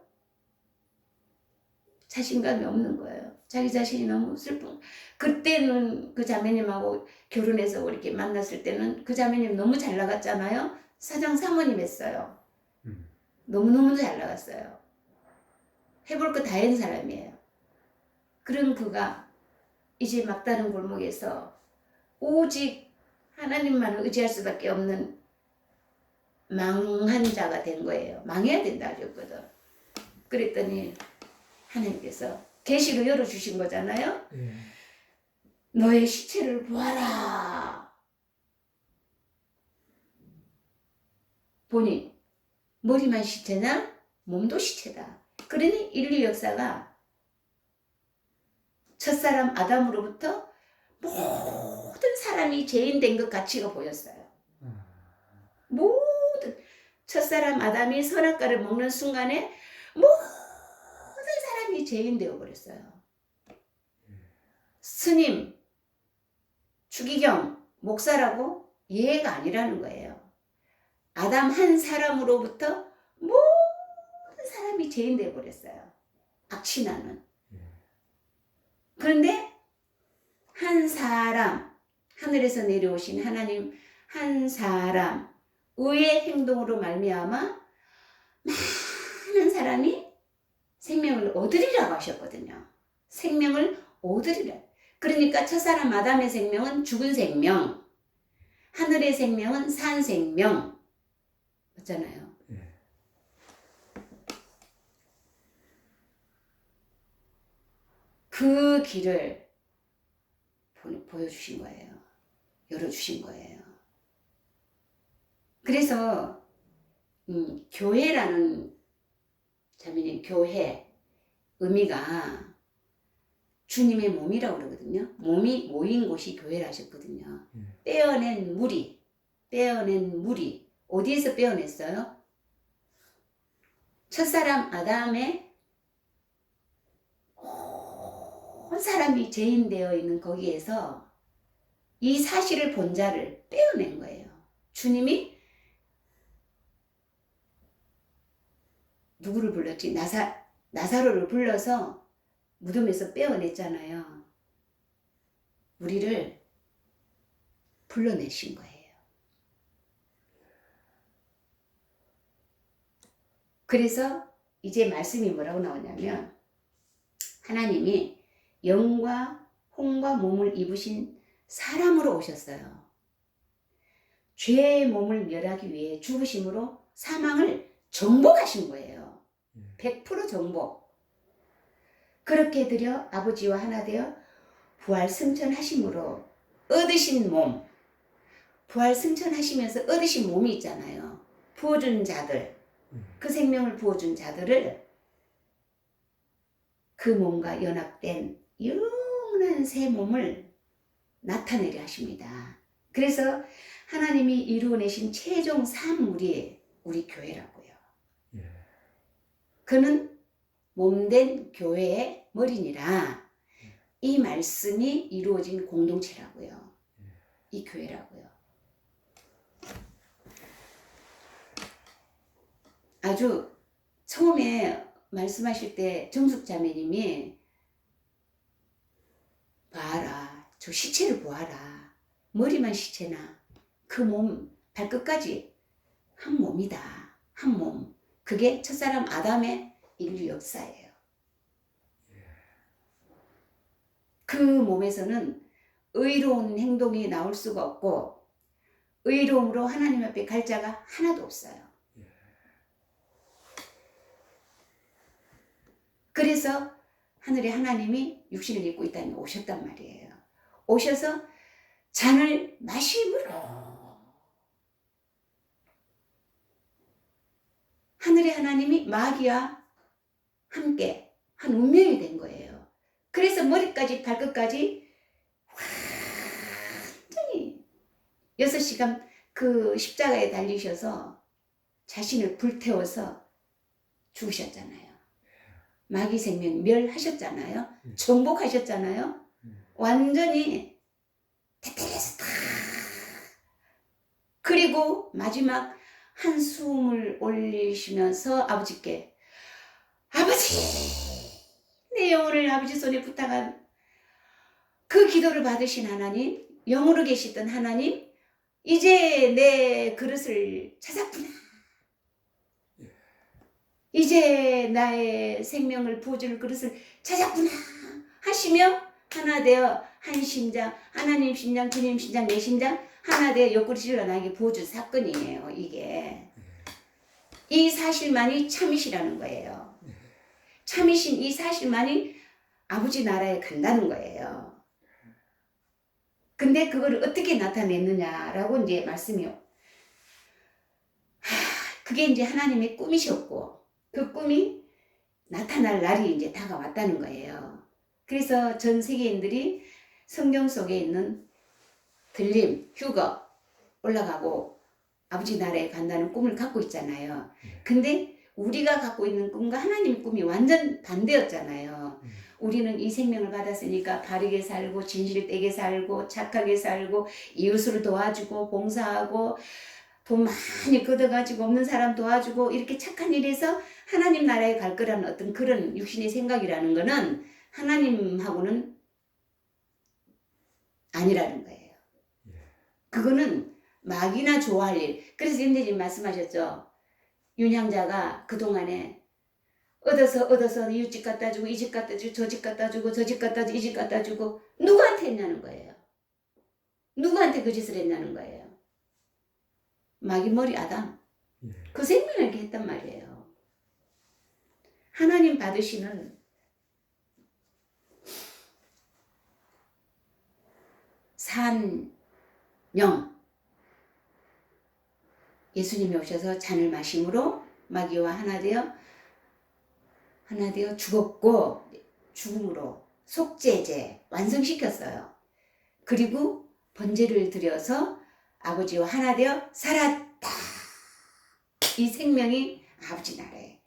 자신감이 없는 거예요. 자기 자신이 너무 슬픈. 그때는 그 자매님하고 결혼해서 이렇게 만났을 때는 그 자매님 너무 잘 나갔잖아요. 사장 사모님 했어요. 너무너무 잘 나갔어요. 해볼 거 다 한 사람이에요. 그런 그가 이제 막다른 골목에서 오직 하나님만을 의지할 수밖에 없는 망한 자가 된 거예요. 망해야 된다 하셨거든. 그랬더니 하나님께서 계시로 열어주신 거잖아요. 너의 시체를 보아라. 보니 머리만 시체냐? 몸도 시체다. 그러니 인류 역사가 첫사람 아담으로부터 모든 사람이 죄인 된 것 가치가 보였어요. 모든 첫사람 아담이 선악과를 먹는 순간에 모든 사람이 죄인 되어버렸어요. 스님, 주기경, 목사라고 예가 아니라는 거예요. 아담 한 사람으로부터 모든 사람이 죄인 되어버렸어요. 악취나는. 그런데 한 사람, 하늘에서 내려오신 하나님 한 사람 의의 행동으로 말미암아 많은 사람이 생명을 얻으리라고 하셨거든요. 생명을 얻으리라. 그러니까 첫사람 아담의 생명은 죽은 생명, 하늘의 생명은 산 생명 맞잖아요. 그 길을 보여주신 거예요. 열어주신 거예요. 그래서 교회라는 자매님 교회 의미가 주님의 몸이라고 그러거든요. 몸이 모인 곳이 교회라 하셨거든요. 빼어낸 무리 어디에서 빼어냈어요? 첫사람 아담의 온 사람이 죄인 되어 있는 거기에서 이 사실을 본 자를 빼어낸 거예요. 주님이 누구를 불렀지? 나사로를 불러서 무덤에서 빼어냈잖아요. 우리를 불러내신 거예요. 그래서 이제 말씀이 뭐라고 나오냐면 하나님이 영과 혼과 몸을 입으신 사람으로 오셨어요. 죄의 몸을 멸하기 위해 죽으심으로 사망을 정복하신 거예요. 100% 정복. 그렇게 되려 아버지와 하나 되어 부활 승천하심으로 얻으신 몸, 부활 승천하시면서 얻으신 몸이 있잖아요. 부어준 자들, 그 생명을 부어준 자들을 그 몸과 연합된 영원한 새 몸을 나타내려 하십니다. 그래서 하나님이 이루어내신 최종 산물이 우리 교회라고요. 그는 몸된 교회의 머리니라. 이 말씀이 이루어진 공동체라고요. 이 교회라고요. 아주 처음에 말씀하실 때 정숙자매님이 봐라, 저 시체를 보아라. 머리만 시체나 그 몸 발끝까지 한 몸이다. 한 몸. 그게 첫사람 아담의 인류 역사예요. 그 몸에서는 의로운 행동이 나올 수가 없고 의로움으로 하나님 앞에 갈 자가 하나도 없어요. 그래서 하늘의 하나님이 육신을 입고 이 땅에 오셨단 말이에요. 오셔서 잔을 마심으로 하늘의 하나님이 마귀와 함께 한 운명이 된 거예요. 그래서 머리까지 발끝까지 완전히 6시간 그 십자가에 달리셔서 자신을 불태워서 죽으셨잖아요. 마귀 생명 멸하셨잖아요. 정복하셨잖아요. 완전히 태태해서 다. 그리고 마지막 한숨을 올리시면서 아버지께 아버지 내 영혼을 아버지 손에 부탁한 그 기도를 받으신 하나님, 영으로 계시던 하나님, 이제 내 그릇을 찾았구나. 이제 나의 생명을 부어줄 그릇을 찾았구나 하시며 하나 되어 한 심장, 하나님 심장, 주님 심장, 내 심장 하나 되어 옆구리질러 나에게 부어준 사건이에요. 이게 이 사실만이 참이시라는 거예요. 참이신 이 사실만이 아버지 나라에 간다는 거예요. 근데 그걸 어떻게 나타냈느냐라고 이제 말씀이요. 그게 이제 하나님의 꿈이셨고 그 꿈이 나타날 날이 이제 다가왔다는 거예요. 그래서 전 세계인들이 성경 속에 있는 들림, 휴거 올라가고 아버지 나라에 간다는 꿈을 갖고 있잖아요. 근데 우리가 갖고 있는 꿈과 하나님의 꿈이 완전 반대였잖아요. 우리는 이 생명을 받았으니까 바르게 살고 진실되게 살고 착하게 살고 이웃을 도와주고 봉사하고 돈 많이 걷어가지고 없는 사람 도와주고 이렇게 착한 일에서 하나님 나라에 갈 거라는 어떤 그런 육신의 생각이라는 거는 하나님하고는 아니라는 거예요. 그거는 마귀나 좋아할 일. 그래서 임대님 말씀하셨죠. 윤향자가 그동안에 얻어서 이웃집 갖다 주고 이 집 갖다 주고 저 집 갖다 주고 저 집 갖다 주고 이 집 갖다 주고 누구한테 했냐는 거예요. 누구한테 그 짓을 했냐는 거예요. 마귀 머리 아담. 그 생명에게 했단 말이에요. 하나님 받으시는 산영 예수님이 오셔서 잔을 마심으로 마귀와 하나 되어 죽었고 죽음으로 속죄제 완성시켰어요. 그리고 번제를 드려서 아버지와 하나 되어 살았다. 이 생명이 아버지 나라에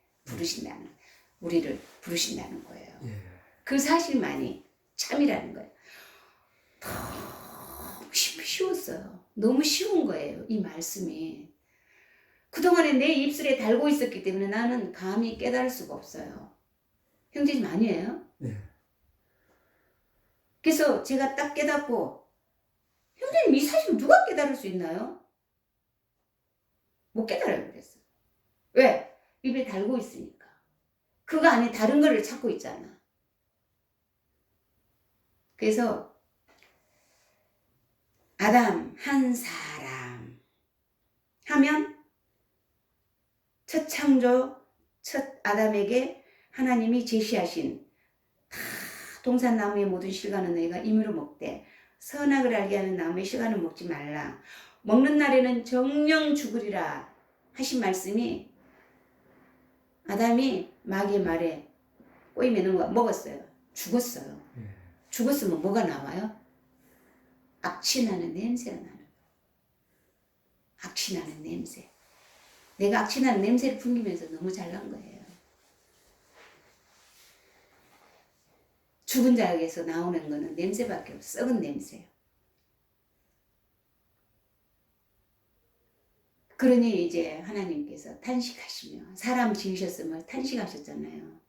우리를 부르신다는 거예요. 그 사실만이 참이라는 거예요. 너무 쉬웠어요. 너무 쉬운 거예요. 이 말씀이. 그동안에 내 입술에 달고 있었기 때문에 나는 감히 깨달을 수가 없어요. 형제님 아니에요? 네. 그래서 제가 딱 깨닫고 형제님 이 사실 누가 깨달을 수 있나요? 못 깨달아요 그랬어. 왜? 입에 달고 있으니까. 그거 안에 다른 거를 찾고 있잖아. 그래서 아담 한 사람 하면 첫 창조 첫 아담에게 하나님이 제시하신 다 동산나무의 모든 실과는 너희가 임의로 먹되 선악을 알게 하는 나무의 실과는 먹지 말라. 먹는 날에는 정령 죽으리라 하신 말씀이 아담이 마귀의 말에 꼬이 매는 거 먹었어요. 죽었어요. 죽었으면 뭐가 나와요? 악취나는 냄새가 나는 거예요. 악취나는 냄새. 내가 악취나는 냄새를 풍기면서 너무 잘난 거예요. 죽은 자에게서 나오는 거는 냄새밖에 없어. 썩은 냄새요. 그러니 이제 하나님께서 탄식하시며 사람 지으셨으면 탄식하셨잖아요.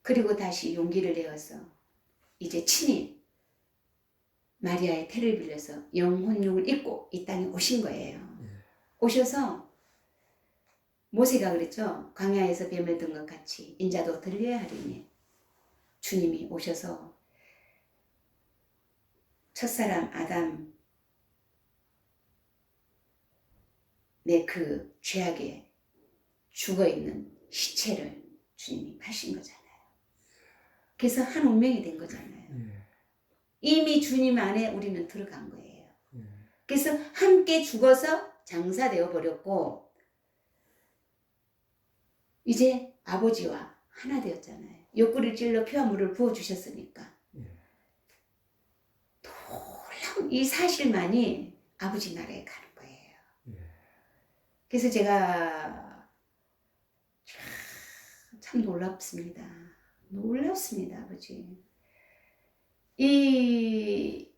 그리고 다시 용기를 내어서 이제 친히 마리아의 태를 빌려서 영혼육을 입고 이 땅에 오신 거예요. 오셔서 모세가 그랬죠. 광야에서 뱀을 든 것 같이 인자도 들려야 하리니 주님이 오셔서 첫사람 아담 내 그 죄악에 죽어있는 시체를 주님이 파신 거잖아요. 그래서 한 운명이 된 거잖아요. 이미 주님 안에 우리는 들어간 거예요. 그래서 함께 죽어서 장사되어 버렸고 이제 아버지와 하나 되었잖아요. 옆구리를 찔러 피와 물을 부어주셨으니까. 놀라운 이 사실만이 아버지 나라에 가는 거예요. 그래서 제가 참 놀랍습니다. 놀랍습니다, 아버지. 이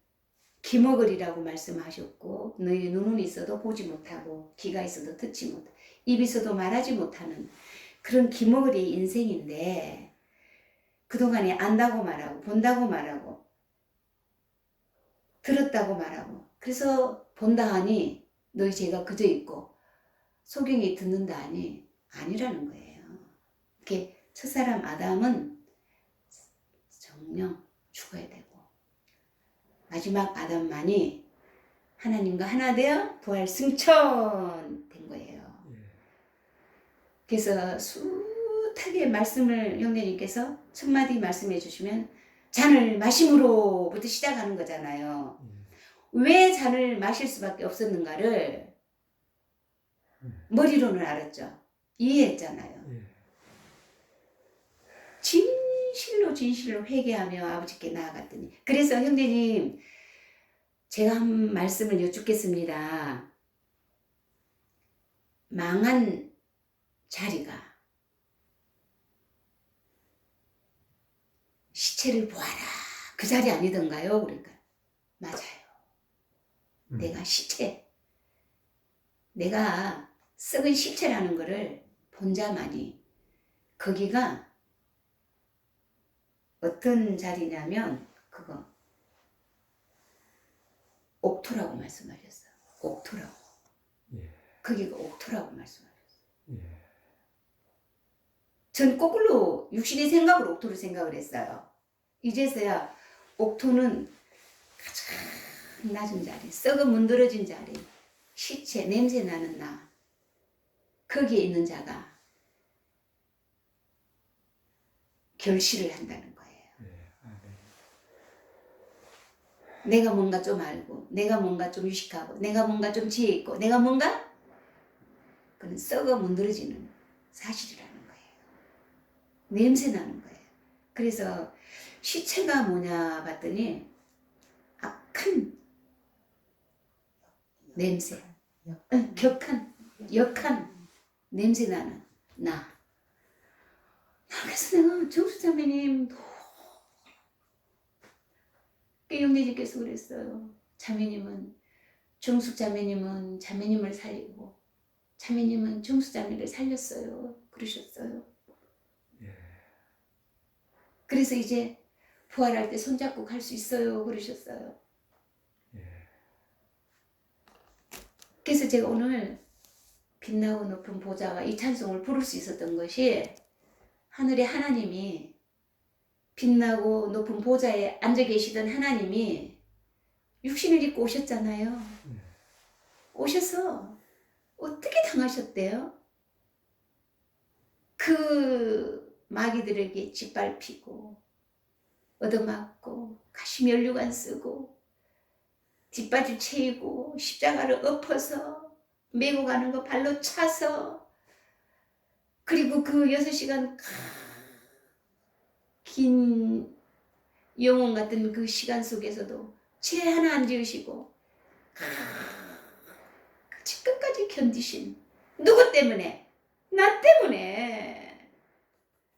기머거리라고 말씀하셨고 너희 눈은 있어도 보지 못하고 귀가 있어도 듣지 못하고 입이 있어도 말하지 못하는 그런 기머거리의 인생인데 그동안에 안다고 말하고 본다고 말하고 들었다고 말하고 그래서 본다 하니 너희 죄가 그저 있고 소경이 듣는다 하니 아니라는 거예요. 이렇게 첫사람 아담은 정령 죽어야 되고 마지막 아담만이 하나님과 하나 되어 부활 승천된 거예요. 그래서 숱하게 말씀을 형제님께서 첫 마디 말씀해 주시면 잔을 마심으로부터 시작하는 거잖아요. 왜 잔을 마실 수밖에 없었는가를 머리로는 알았죠. 이해했잖아요. 진실로 회개하며 아버지께 나아갔더니 그래서 형제님 제가 한 말씀을 여쭙겠습니다. 망한 자리가 시체를 보아라 그 자리 아니던가요? 그러니까 맞아요. 내가 시체 내가 썩은 시체라는 거를 본 자만이 거기가 어떤 자리냐면 그거 옥토라고 말씀하셨어요. 옥토라고. 거기가 옥토라고 말씀하셨어요. 전 거꾸로 육신의 생각으로 옥토를 생각을 했어요. 이제서야 옥토는 가장 낮은 자리, 썩어 문드러진 자리, 시체, 냄새 나는 나 거기에 있는 자가 결실을 한다는 거예요. 내가 뭔가 좀 알고 내가 뭔가 좀 유식하고 내가 뭔가 좀 지혜 있고 내가 뭔가 그는 썩어 문드러지는 사실이라는 거예요. 냄새 나는 거예요. 그래서 시체가 뭐냐 봤더니 악한 냄새 역한 냄새 나는 나. 그래서 내가 정수자매님 형제님께서 그랬어요. 자매님은 정숙자매님은 자매님을 살리고 자매님은 정숙자매를 살렸어요. 그러셨어요. 그래서 이제 부활할 때 손잡고 갈 수 있어요. 그러셨어요. 그래서 제가 오늘 빛나고 높은 보좌와 이 찬송을 부를 수 있었던 것이 하늘의 하나님이 빛나고 높은 보좌에 앉아 계시던 하나님이 육신을 입고 오셨잖아요. 오셔서 어떻게 당하셨대요? 그 마귀들에게 짓밟히고 얻어맞고 가시면류관 쓰고 뒷바지 채이고 십자가를 엎어서 메고 가는 거 발로 차서 그리고 그 6시간 긴 영혼 같은 그 시간 속에서도 죄 하나 안 지으시고 끝까지 견디신 누구 때문에? 나 때문에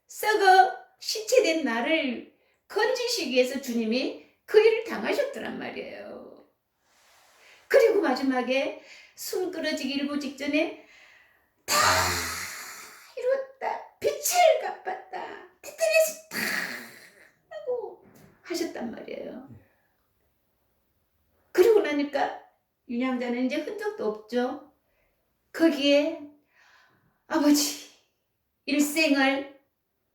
썩어 시체된 나를 건지시기 위해서 주님이 그 일을 당하셨더란 말이에요. 그리고 마지막에 숨 끊어지기 일보 직전에 다 이뤘다. 빛을 갚았다. 티타니스 다 하고 하셨단 말이에요. 그리고 나니까 윤양자는 이제 흔적도 없죠. 거기에 아버지 일생을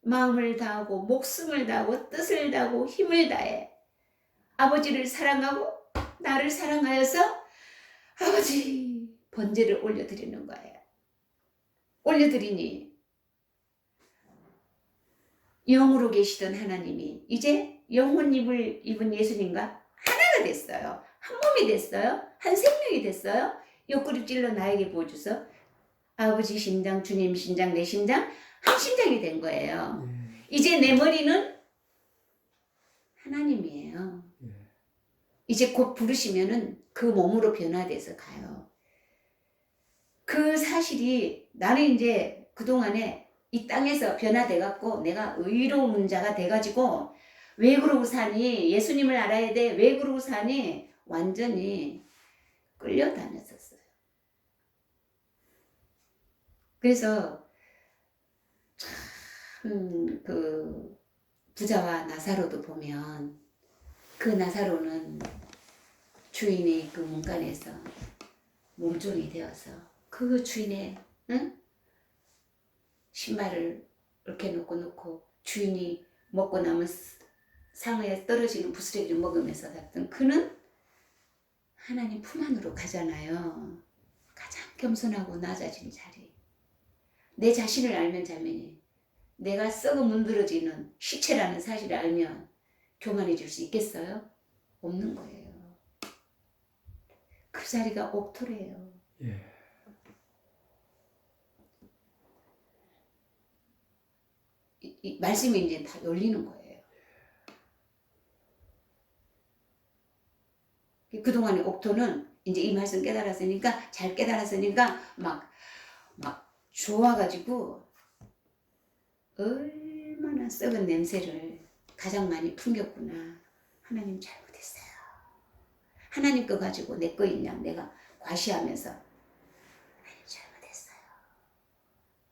마음을 다하고 목숨을 다하고 뜻을 다하고 힘을 다해 아버지를 사랑하고 나를 사랑하여서 아버지 번제를 올려드리는 거예요. 올려드리니 영으로 계시던 하나님이 이제 영혼입을 입은 예수님과 하나가 됐어요. 한 몸이 됐어요. 한 생명이 됐어요. 옆구리 찔러 나에게 보여줘서 아버지 심장, 주님 심장, 내 심장 한 심장이 된 거예요. 이제 내 머리는 하나님이에요. 이제 곧 부르시면은 그 몸으로 변화돼서 가요. 그 사실이 나는 이제 그동안에 이 땅에서 변화돼갖고 내가 의로운 자가 돼가지고 왜 그러고 사니? 예수님을 알아야 돼. 왜 그러고 사니? 완전히 끌려다녔었어요. 그래서 참 그 부자와 나사로도 보면 그 나사로는 주인의 그 문간에서 몸종이 되어서 그 주인의 신발을 이렇게 놓고 주인이 먹고 남은 상에 떨어지는 부스러기를 먹으면서 살던 그는 하나님 품 안으로 가잖아요. 가장 겸손하고 낮아진 자리. 내 자신을 알면 자매니 내가 썩어 문드러지는 시체라는 사실을 알면 교만해질 수 있겠어요? 없는 거예요. 그 자리가 옥토래요. 예. 이 말씀이 이제 다 열리는 거예요. 그동안의 옥토는 이제 이 말씀 깨달았으니까 잘 깨달았으니까 막 좋아가지고 얼마나 썩은 냄새를 가장 많이 풍겼구나. 하나님 잘못했어요. 하나님 거 가지고 내 거인 양 내가 과시하면서 하나님 잘못했어요.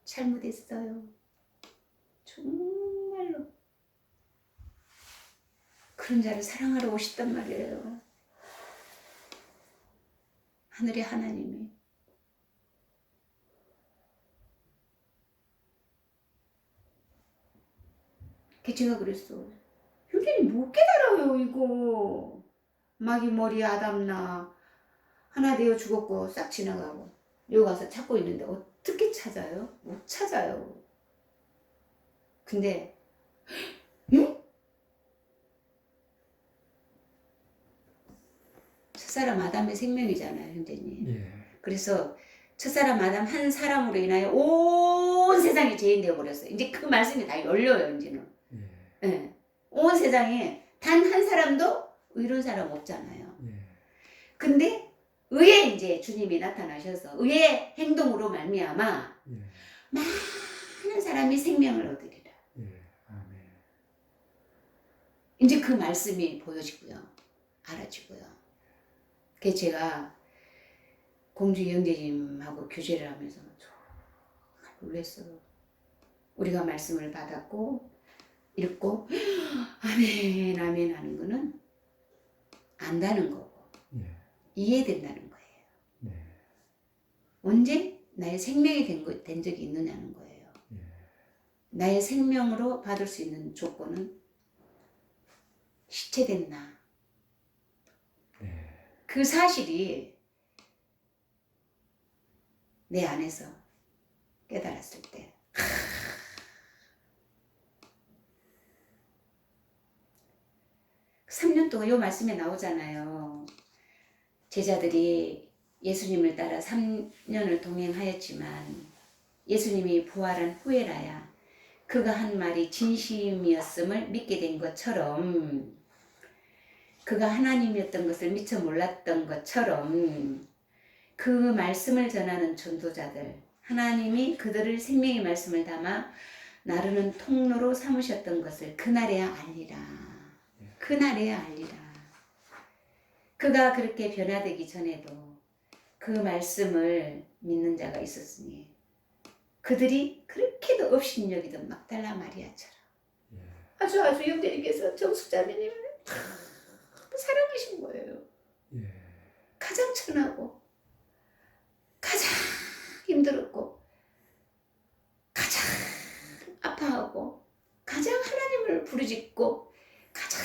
잘못했어요. 정말로 그런 자를 사랑하러 오셨단 말이에요. 하늘의 하나님이. 제가 그랬어. 형제님 못 깨달아요 이거. 마귀 머리 아담나 하나 되어 죽었고 싹 지나가고 여기 가서 찾고 있는데 어떻게 찾아요? 못 찾아요. 근데 응? 첫사람 아담의 생명이잖아요 형제님. 예. 그래서 첫사람 아담 한 사람으로 인하여 온 세상이 죄인 되어버렸어요. 이제 그 말씀이 다 열려요 이제는. 예. 예. 온 세상에 단 한 사람도 의로운 사람 없잖아요. 예. 근데 의에 이제 주님이 나타나셔서 의의 행동으로 말미암아 예. 많은 사람이 생명을 얻으리라. 예. 아멘. 이제 그 말씀이 보여지고요. 알아지고요. 그래서 제가 공주 영재님하고 교제를 하면서 정말 놀랐어요. 우리가 말씀을 받았고 읽고 아멘 아멘 하는 거는 안다는 거고 예. 이해된다는 거예요. 네. 언제 나의 생명이 된 적이 있느냐는 거예요. 예. 나의 생명으로 받을 수 있는 조건은 시체된 나. 네. 그 사실이 내 안에서 깨달았을 때 3년 동안 이 말씀에 나오잖아요. 제자들이 예수님을 따라 3년을 동행하였지만 예수님이 부활한 후에라야 그가 한 말이 진심이었음을 믿게 된 것처럼 그가 하나님이었던 것을 미처 몰랐던 것처럼 그 말씀을 전하는 전도자들 하나님이 그들을 생명의 말씀을 담아 나르는 통로로 삼으셨던 것을 그날에야 알리라. 그날에야 알리라. 그가 그렇게 변화되기 전에도 그 말씀을 믿는 자가 있었으니 그들이 그렇게도 업신여기던 막달라 마리아처럼 아주 형제님께서 정수자매님을 사랑하신 거예요. 가장 천하고 가장 힘들었고 가장 아파하고 가장 하나님을 부르짖고 가장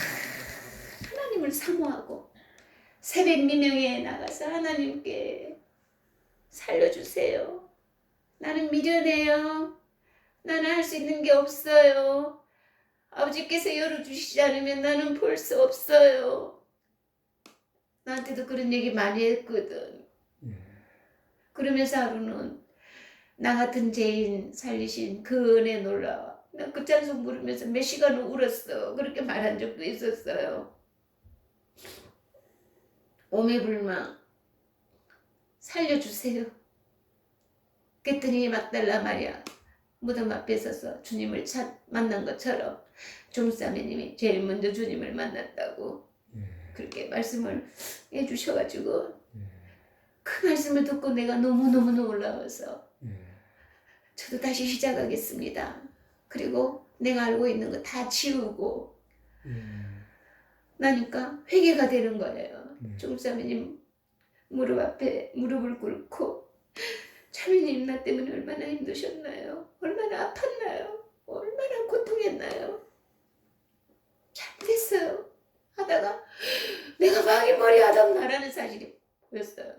하나님을 사모하고 새벽 미명에 나가서 하나님께 살려주세요. 나는 미련해요. 나는 할 수 있는 게 없어요. 아버지께서 열어주시지 않으면 나는 볼 수 없어요. 나한테도 그런 얘기 많이 했거든. 그러면서 하루는 나 같은 죄인 살리신 그 은혜 놀라워. 나 그 찬송 부르면서 몇 시간을 울었어. 그렇게 말한 적도 있었어요. 오매불망 살려주세요. 그랬더니 막달라 마리아 무덤 앞에 서서 주님을 만난 것처럼 종사매님이 제일 먼저 주님을 만났다고 그렇게 말씀을 해주셔가지고 그 말씀을 듣고 내가 너무너무 놀라워서 저도 다시 시작하겠습니다. 그리고 내가 알고 있는 거 다 지우고 나니까 회개가 되는 거예요. 종사매님 무릎 앞에 무릎을 꿇고 자매님 나 때문에 얼마나 힘드셨나요? 얼마나 아팠나요? 얼마나 고통했나요? 잘못했어요. 하다가 내가 망의 머리 아담나라는 사실이 보였어요.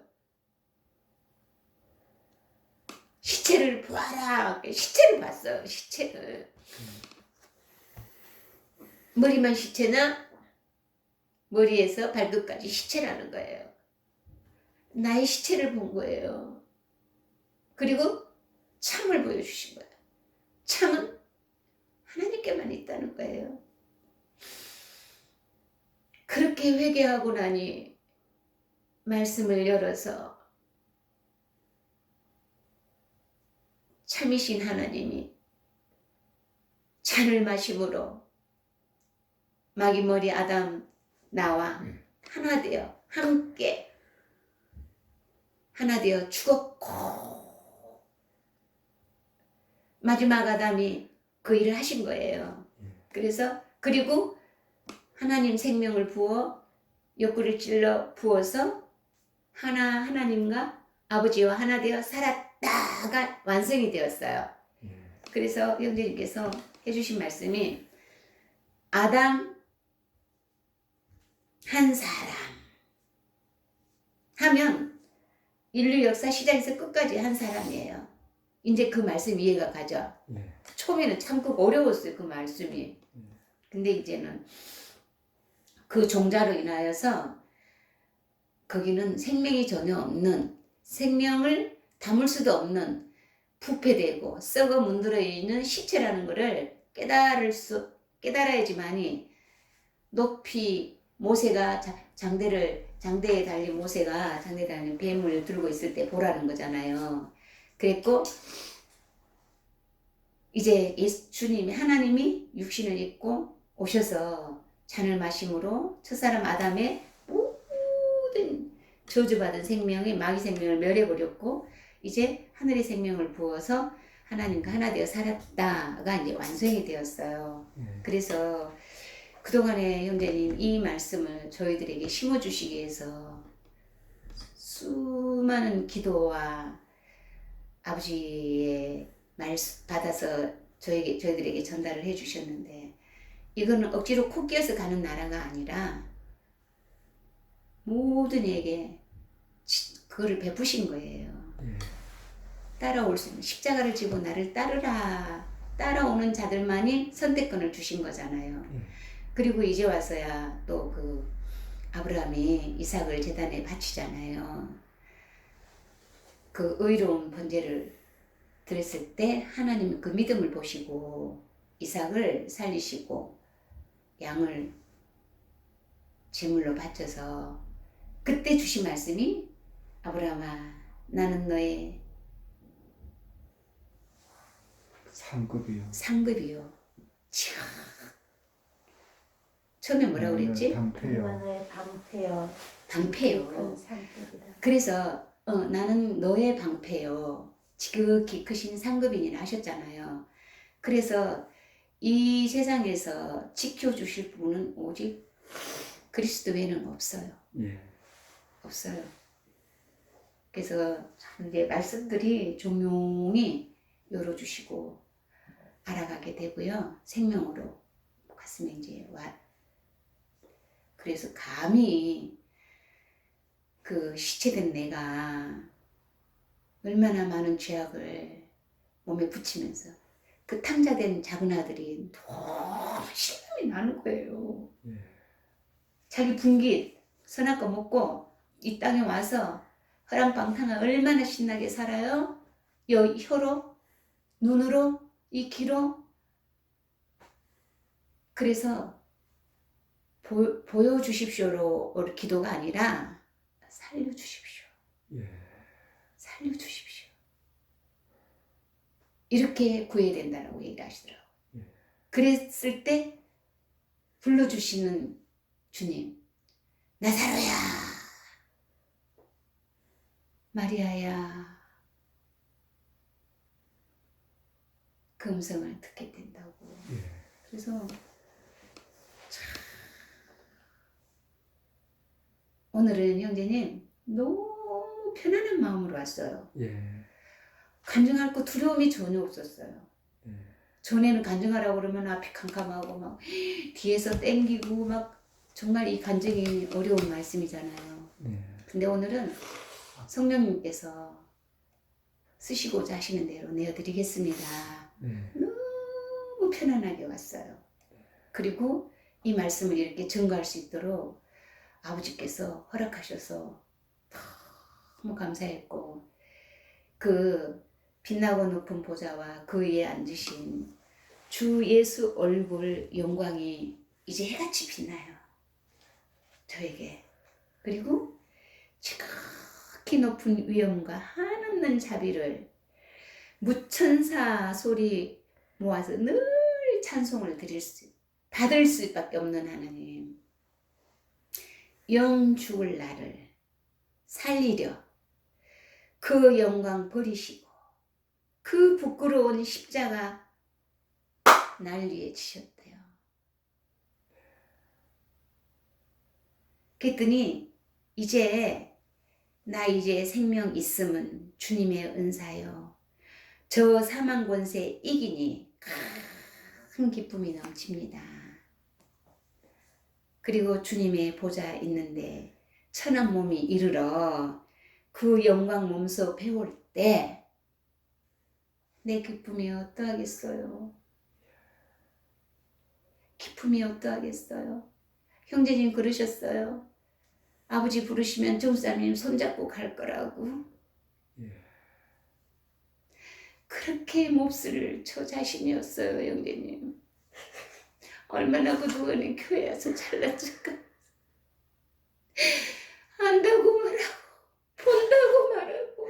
시체를 보아라. 시체를 봤어요. 시체를. 머리만 시체나 머리에서 발끝까지 시체라는 거예요. 나의 시체를 본 거예요. 그리고 참을 보여주신 거예요. 참은 하나님께만 있다는 거예요. 그렇게 회개하고 나니 말씀을 열어서 참이신 하나님이 잔을 마심으로 마귀 머리 아담 나와 하나 되어 함께 하나 되어 죽었고 마지막 아담이 그 일을 하신 거예요. 그래서 그리고 하나님 생명을 부어 옆구리를 찔러 부어서 하나님과 아버지와 하나 되어 살았다가 완성이 되었어요. 그래서 형제님께서 해주신 말씀이 아담 한 사람 하면 인류 역사 시작에서 끝까지 한 사람이에요. 이제 그 말씀 이해가 가죠. 처음에는 참 어려웠어요. 그 말씀이. 근데 이제는 그 종자로 인하여서 거기는 생명이 전혀 없는, 생명을 담을 수도 없는 부패되고 썩어 문드러 있는 시체라는 것을 깨달아야지만이 높이 모세가 장대에 달린 모세가 장대에 달린 뱀을 들고 있을 때 보라는 거잖아요. 그랬고 이제 주님이 하나님이 육신을 입고 오셔서 잔을 마심으로 첫사람 아담의 모든 저주받은 생명의 마귀 생명을 멸해버렸고 이제 하늘의 생명을 부어서 하나님과 하나 되어 살았다가 이제 완성이 되었어요. 그래서 그동안에 형제님 이 말씀을 저희들에게 심어주시기 위해서 수많은 기도와 아버지의 말씀 받아서 저희들에게 전달을 해주셨는데 이거는 억지로 코 끼어서 가는 나라가 아니라 모든 이에게 그거를 베푸신 거예요. 따라올 수 있는 십자가를 지고 나를 따르라. 따라오는 자들만이 선택권을 주신 거잖아요. 그리고 이제 와서야 또 그 아브라함이 이삭을 제단에 바치잖아요. 그 의로운 번제를 드렸을 때 하나님은 그 믿음을 보시고 이삭을 살리시고 양을 제물로 바쳐서 그때 주신 말씀이 아브라함아 나는 너의 상급이요. 처음에 뭐라고 그랬지? 방패요. 그만의 방패요. 방패요. 큰 산불이다. 그래서 나는 너의 방패요. 지극히 크신 상급인이라 하셨잖아요. 그래서 이 세상에서 지켜주실 분은 오직 그리스도 외에는 없어요. 예. 없어요. 그래서 참 이제 말씀들이 조용히 열어주시고 알아가게 되고요. 생명으로 가슴에 이제 와. 그래서 감히 그 시체된 내가 얼마나 많은 죄악을 몸에 붙이면서 그 탕자된 작은 아들이 너무 신음이 나는 거예요. 예. 자기 분깃 선악과 먹고 이 땅에 와서 허랑방탕한 얼마나 신나게 살아요? 혀로, 눈으로, 이 귀로. 그래서 보여주십시오로 기도가 아니라 살려주십시오. 예. 살려주십시오. 이렇게 구해야 된다라고 얘기를 하시더라고요. 예. 그랬을 때 불러주시는 주님, 나사로야, 마리아야, 그 음성을 듣게 된다고. 예. 그래서 참 오늘은 형제님 너무 편안한 마음으로 왔어요. 예. 간증할 거 두려움이 전혀 없었어요. 예. 전에는 간증하라고 그러면 앞이 캄캄하고 막 뒤에서 땡기고 막 정말 이 간증이 어려운 말씀이잖아요. 예. 근데 오늘은 성령님께서 쓰시고자 하시는 대로 내어드리겠습니다. 네. 너무 편안하게 왔어요. 그리고 이 말씀을 이렇게 증거할 수 있도록 아버지께서 허락하셔서 너무 감사했고, 그 빛나고 높은 보좌와 그 위에 앉으신 주 예수 얼굴 영광이 이제 해같이 빛나요. 저에게. 그리고 지극히 높은 위엄과 한없는 자비를 무천사 소리 모아서 늘 찬송을 받을 수밖에 없는 하나님, 영 죽을 나를 살리려 그 영광 버리시고 그 부끄러운 십자가 날 위해 지셨대요. 그랬더니 이제 생명 있음은 주님의 은사요, 저 사망 권세 이기니 큰 기쁨이 넘칩니다. 그리고 주님의 보좌 있는데 천한 몸이 이르러 그 영광 몸소 배울 때 내 기쁨이 어떠하겠어요? 기쁨이 어떠하겠어요? 형제님 그러셨어요. 아버지 부르시면 정사님 손잡고 갈 거라고. 예. 그렇게 몹쓸 저 자신이었어요, 형제님. 얼마나 그동안에 교회 와서 잘났을까. 안다고 말하고, 본다고 말하고,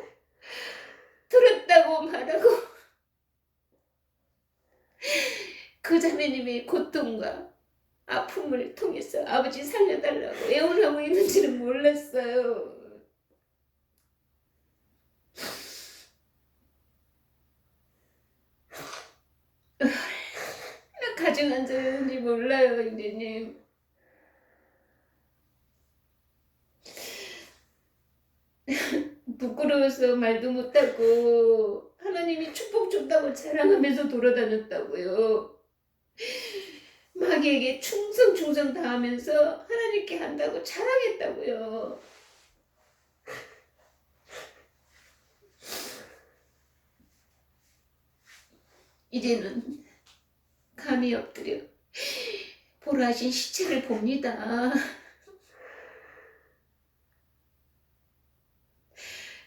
들었다고 말하고, 그 자매님의 고통과 아픔을 통해서 아버지 살려달라고 애원하고 있는지는 몰랐어요. 얼마나 가증 앉았는지 몰라요, 형제님. 부끄러워서 말도 못하고 하나님이 축복 줬다고 자랑하면서 돌아다녔다고요. 마귀에게 충성 다하면서 하나님께 한다고 자랑했다고요. 이제는 감히 엎드려 보라 하신 시체를 봅니다.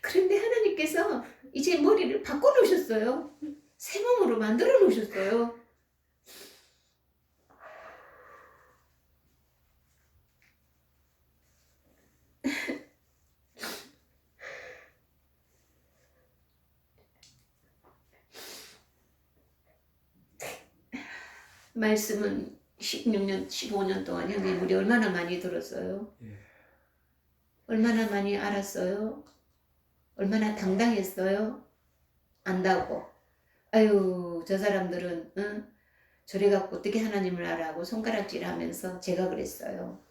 그런데 하나님께서 이제 머리를 바꿔놓으셨어요. 새 몸으로 만들어 놓으셨어요. 말씀은 16년, 15년 동안 형님 우리 얼마나 많이 들었어요? 예. 얼마나 많이 알았어요? 얼마나 당당했어요? 안다고. 아유, 저 사람들은 응? 저래 갖고 어떻게 하나님을 알아 하고 손가락질 하면서 제가 그랬어요.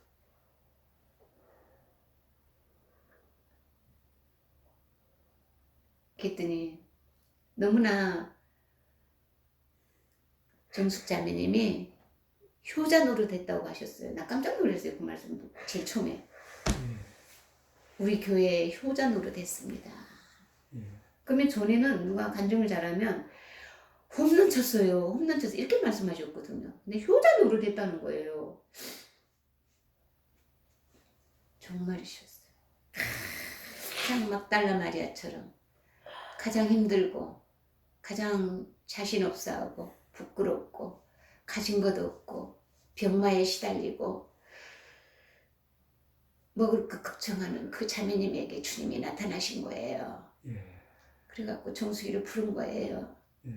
그랬더니 너무나 정숙 자매님이 효자 노릇했다고 하셨어요. 나 깜짝 놀랐어요. 그 말씀 제일 처음에. 우리 교회에 효자 노릇했습니다. 예. 그러면 전에는 누가 간증을 잘하면 홈런 쳤어요. 홈런 쳤어요. 이렇게 말씀하셨거든요. 근데 효자 노릇했다는 거예요. 정말이셨어요. 가장 막달라 마리아처럼 가장 힘들고 가장 자신 없어하고 부끄럽고 가진 것 없고 병마에 시달리고 먹을 것 걱정하는 그 자매님에게 주님이 나타나신 거예요. 예. 그래갖고 정수기를 부른 거예요. 예.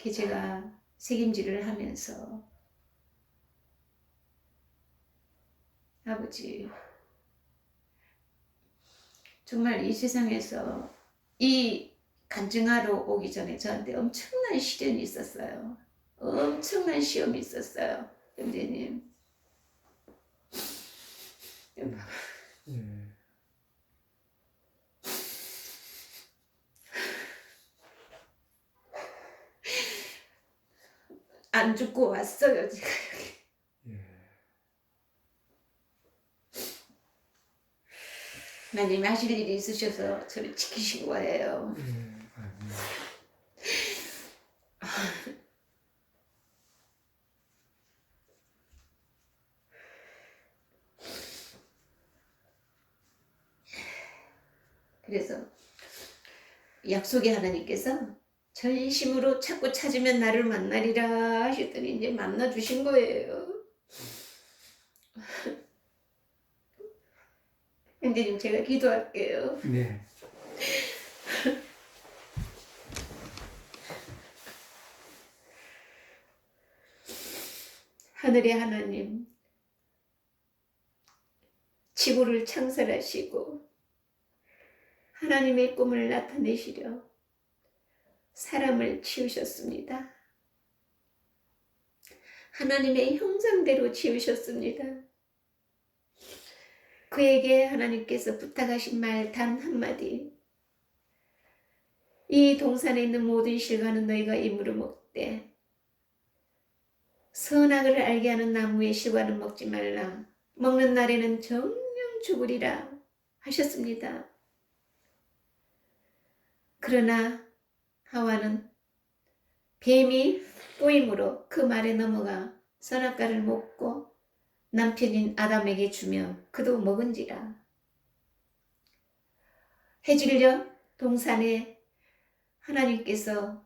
그 제가 책임질을 하면서 아버지 정말 이 세상에서 이 간증하러 오기 전에 저한테 엄청난 시련이 있었어요. 엄청난 시험이 있었어요. 형제님. 예. 안 죽고 왔어요. 제가 예. 하나님 하실 일이 있으셔서 저를 지키신 거예요. 예. 아멘. 그래서 약속의 하나님께서 전심으로 찾고 찾으면 나를 만나리라 하셨더니 이제 만나 주신 거예요. 형제님 제가 기도할게요. 네. 하늘의 하나님, 지구를 창설하시고 하나님의 꿈을 나타내시려 사람을 지으셨습니다. 하나님의 형상대로 지으셨습니다. 그에게 하나님께서 부탁하신 말 단 한마디. 이 동산에 있는 모든 실과는 너희가 임으로 먹되 선악을 알게 하는 나무의 실과는 먹지 말라. 먹는 날에는 정령 죽으리라 하셨습니다. 그러나 하와는 뱀이 꼬임으로 그 말에 넘어가 선악과를 먹고 남편인 아담에게 주며 그도 먹은지라. 해질녘 동산에 하나님께서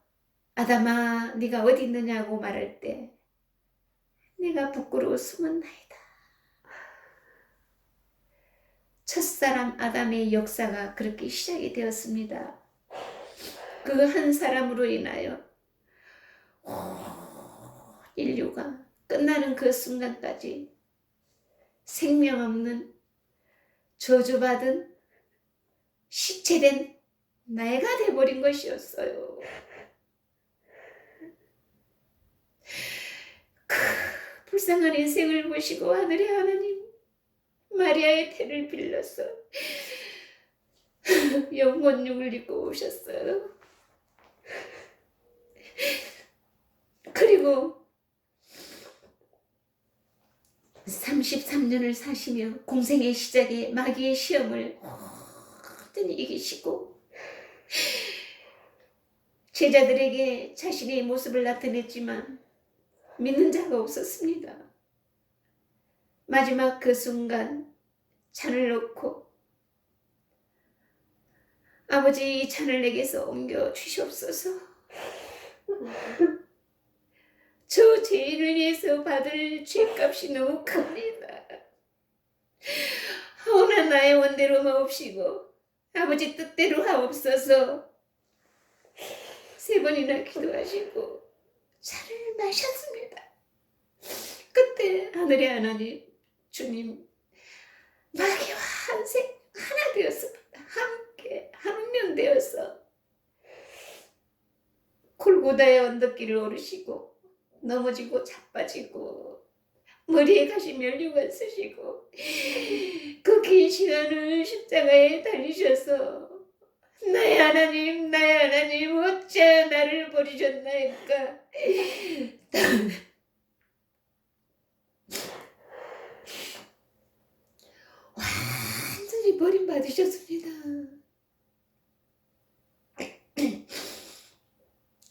아담아 네가 어디 있느냐고 말할 때 내가 부끄러워 숨었나이다. 첫사람 아담의 역사가 그렇게 시작이 되었습니다. 그 한 사람으로 인하여 인류가 끝나는 그 순간까지 생명 없는 저주받은 시체된 내가 돼버린 것이었어요. 불쌍한 인생을 보시고 하늘의 하나님 마리아의 태를 빌려서 영혼육을 입고 오셨어요. 그리고 33년을 사시며 공생의 시작에 마귀의 시험을 완전히 이기시고 제자들에게 자신의 모습을 나타냈지만 믿는 자가 없었습니다. 마지막 그 순간 잔을 놓고 아버지 이 잔을 내게서 옮겨 주시옵소서. 저 죄인을 위해서 받을 죄값이 너무 큽니다. 하오나 나의 원대로 마옵시고 아버지 뜻대로 하옵소서. 3번이나 기도하시고 차를 마셨습니다. 그때 하늘의 하나님 주님 마귀와 하나 되었습니다. 함께 한 운명 되어서 골고다의 언덕길을 오르시고 넘어지고 자빠지고 머리에 가시 면류관 쓰시고 그 긴 시간을 십자가에 달리셔서 나의 하나님 어찌 나를 버리셨나이까. 완전히 버림받으셨습니다.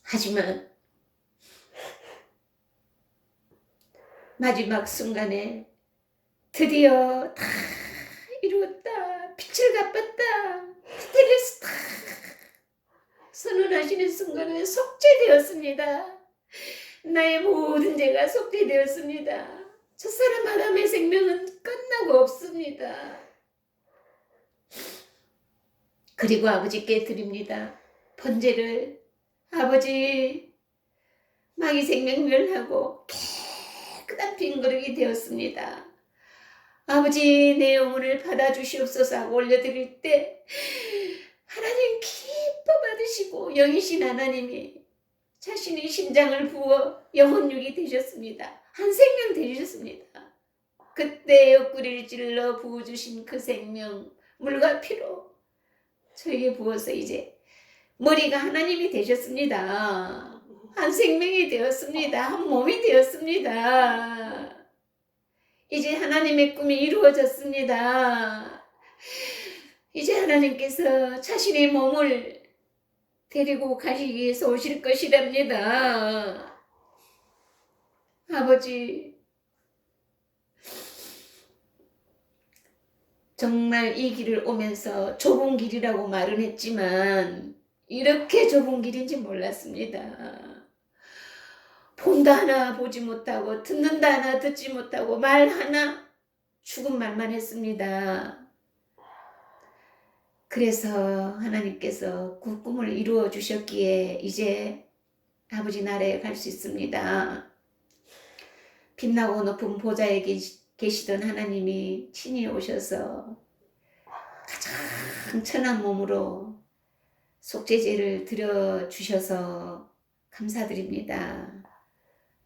하지만 마지막 순간에 드디어 다 이루었다, 빛을 갚았다, 스텔레스 다 선언하시는 순간에 속죄되었습니다. 나의 모든 죄가 속죄되었습니다. 첫사람 아담의 생명은 끝나고 없습니다. 그리고 아버지께 드립니다. 번제를 아버지 마귀 생명 멸하고 깨끗한 빈 그릇이 되었습니다. 아버지 내 영혼을 받아주시옵소서 하고 올려드릴 때 하나님 기뻐 받으시고 영이신 하나님이 자신의 심장을 부어 영혼육이 되셨습니다. 한 생명 되셨습니다. 그때 옆구리를 찔러 부어주신 그 생명 물과 피로 저에게 부어서 이제 머리가 하나님이 되셨습니다. 한 생명이 되었습니다. 한 몸이 되었습니다. 이제 하나님의 꿈이 이루어졌습니다. 이제 하나님께서 자신의 몸을 데리고 가시기 위해서 오실 것이랍니다. 아버지, 정말 이 길을 오면서 좁은 길이라고 말은 했지만 이렇게 좁은 길인지 몰랐습니다. 본다 하나 보지 못하고 듣는다 하나 듣지 못하고 말 하나 죽은 말만 했습니다. 그래서 하나님께서 그 꿈을 이루어 주셨기에 이제 아버지 나라에 갈 수 있습니다. 빛나고 높은 보좌에 계시던 하나님이 친히 오셔서 가장 천한 몸으로 속죄제를 드려주셔서 감사드립니다.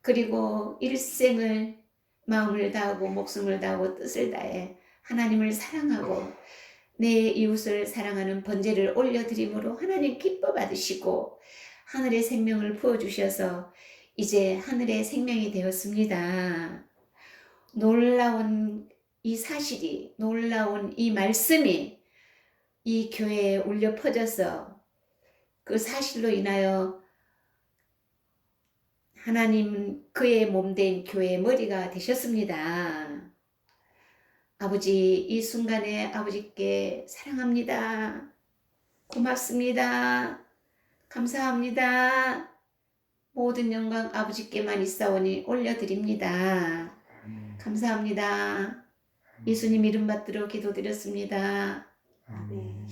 그리고 일생을 마음을 다하고 목숨을 다하고 뜻을 다해 하나님을 사랑하고 내 이웃을 사랑하는 번제를 올려드림으로 하나님 기뻐 받으시고 하늘의 생명을 부어주셔서 이제 하늘의 생명이 되었습니다. 놀라운 이 사실이, 놀라운 이 말씀이 이 교회에 울려 퍼져서 그 사실로 인하여 하나님 그의 몸된 교회의 머리가 되셨습니다. 아버지, 이 순간에 아버지께 사랑합니다. 고맙습니다. 감사합니다. 모든 영광 아버지께만 있사오니 올려드립니다. 감사합니다. 예수님 이름 받들어 기도드렸습니다. 아멘.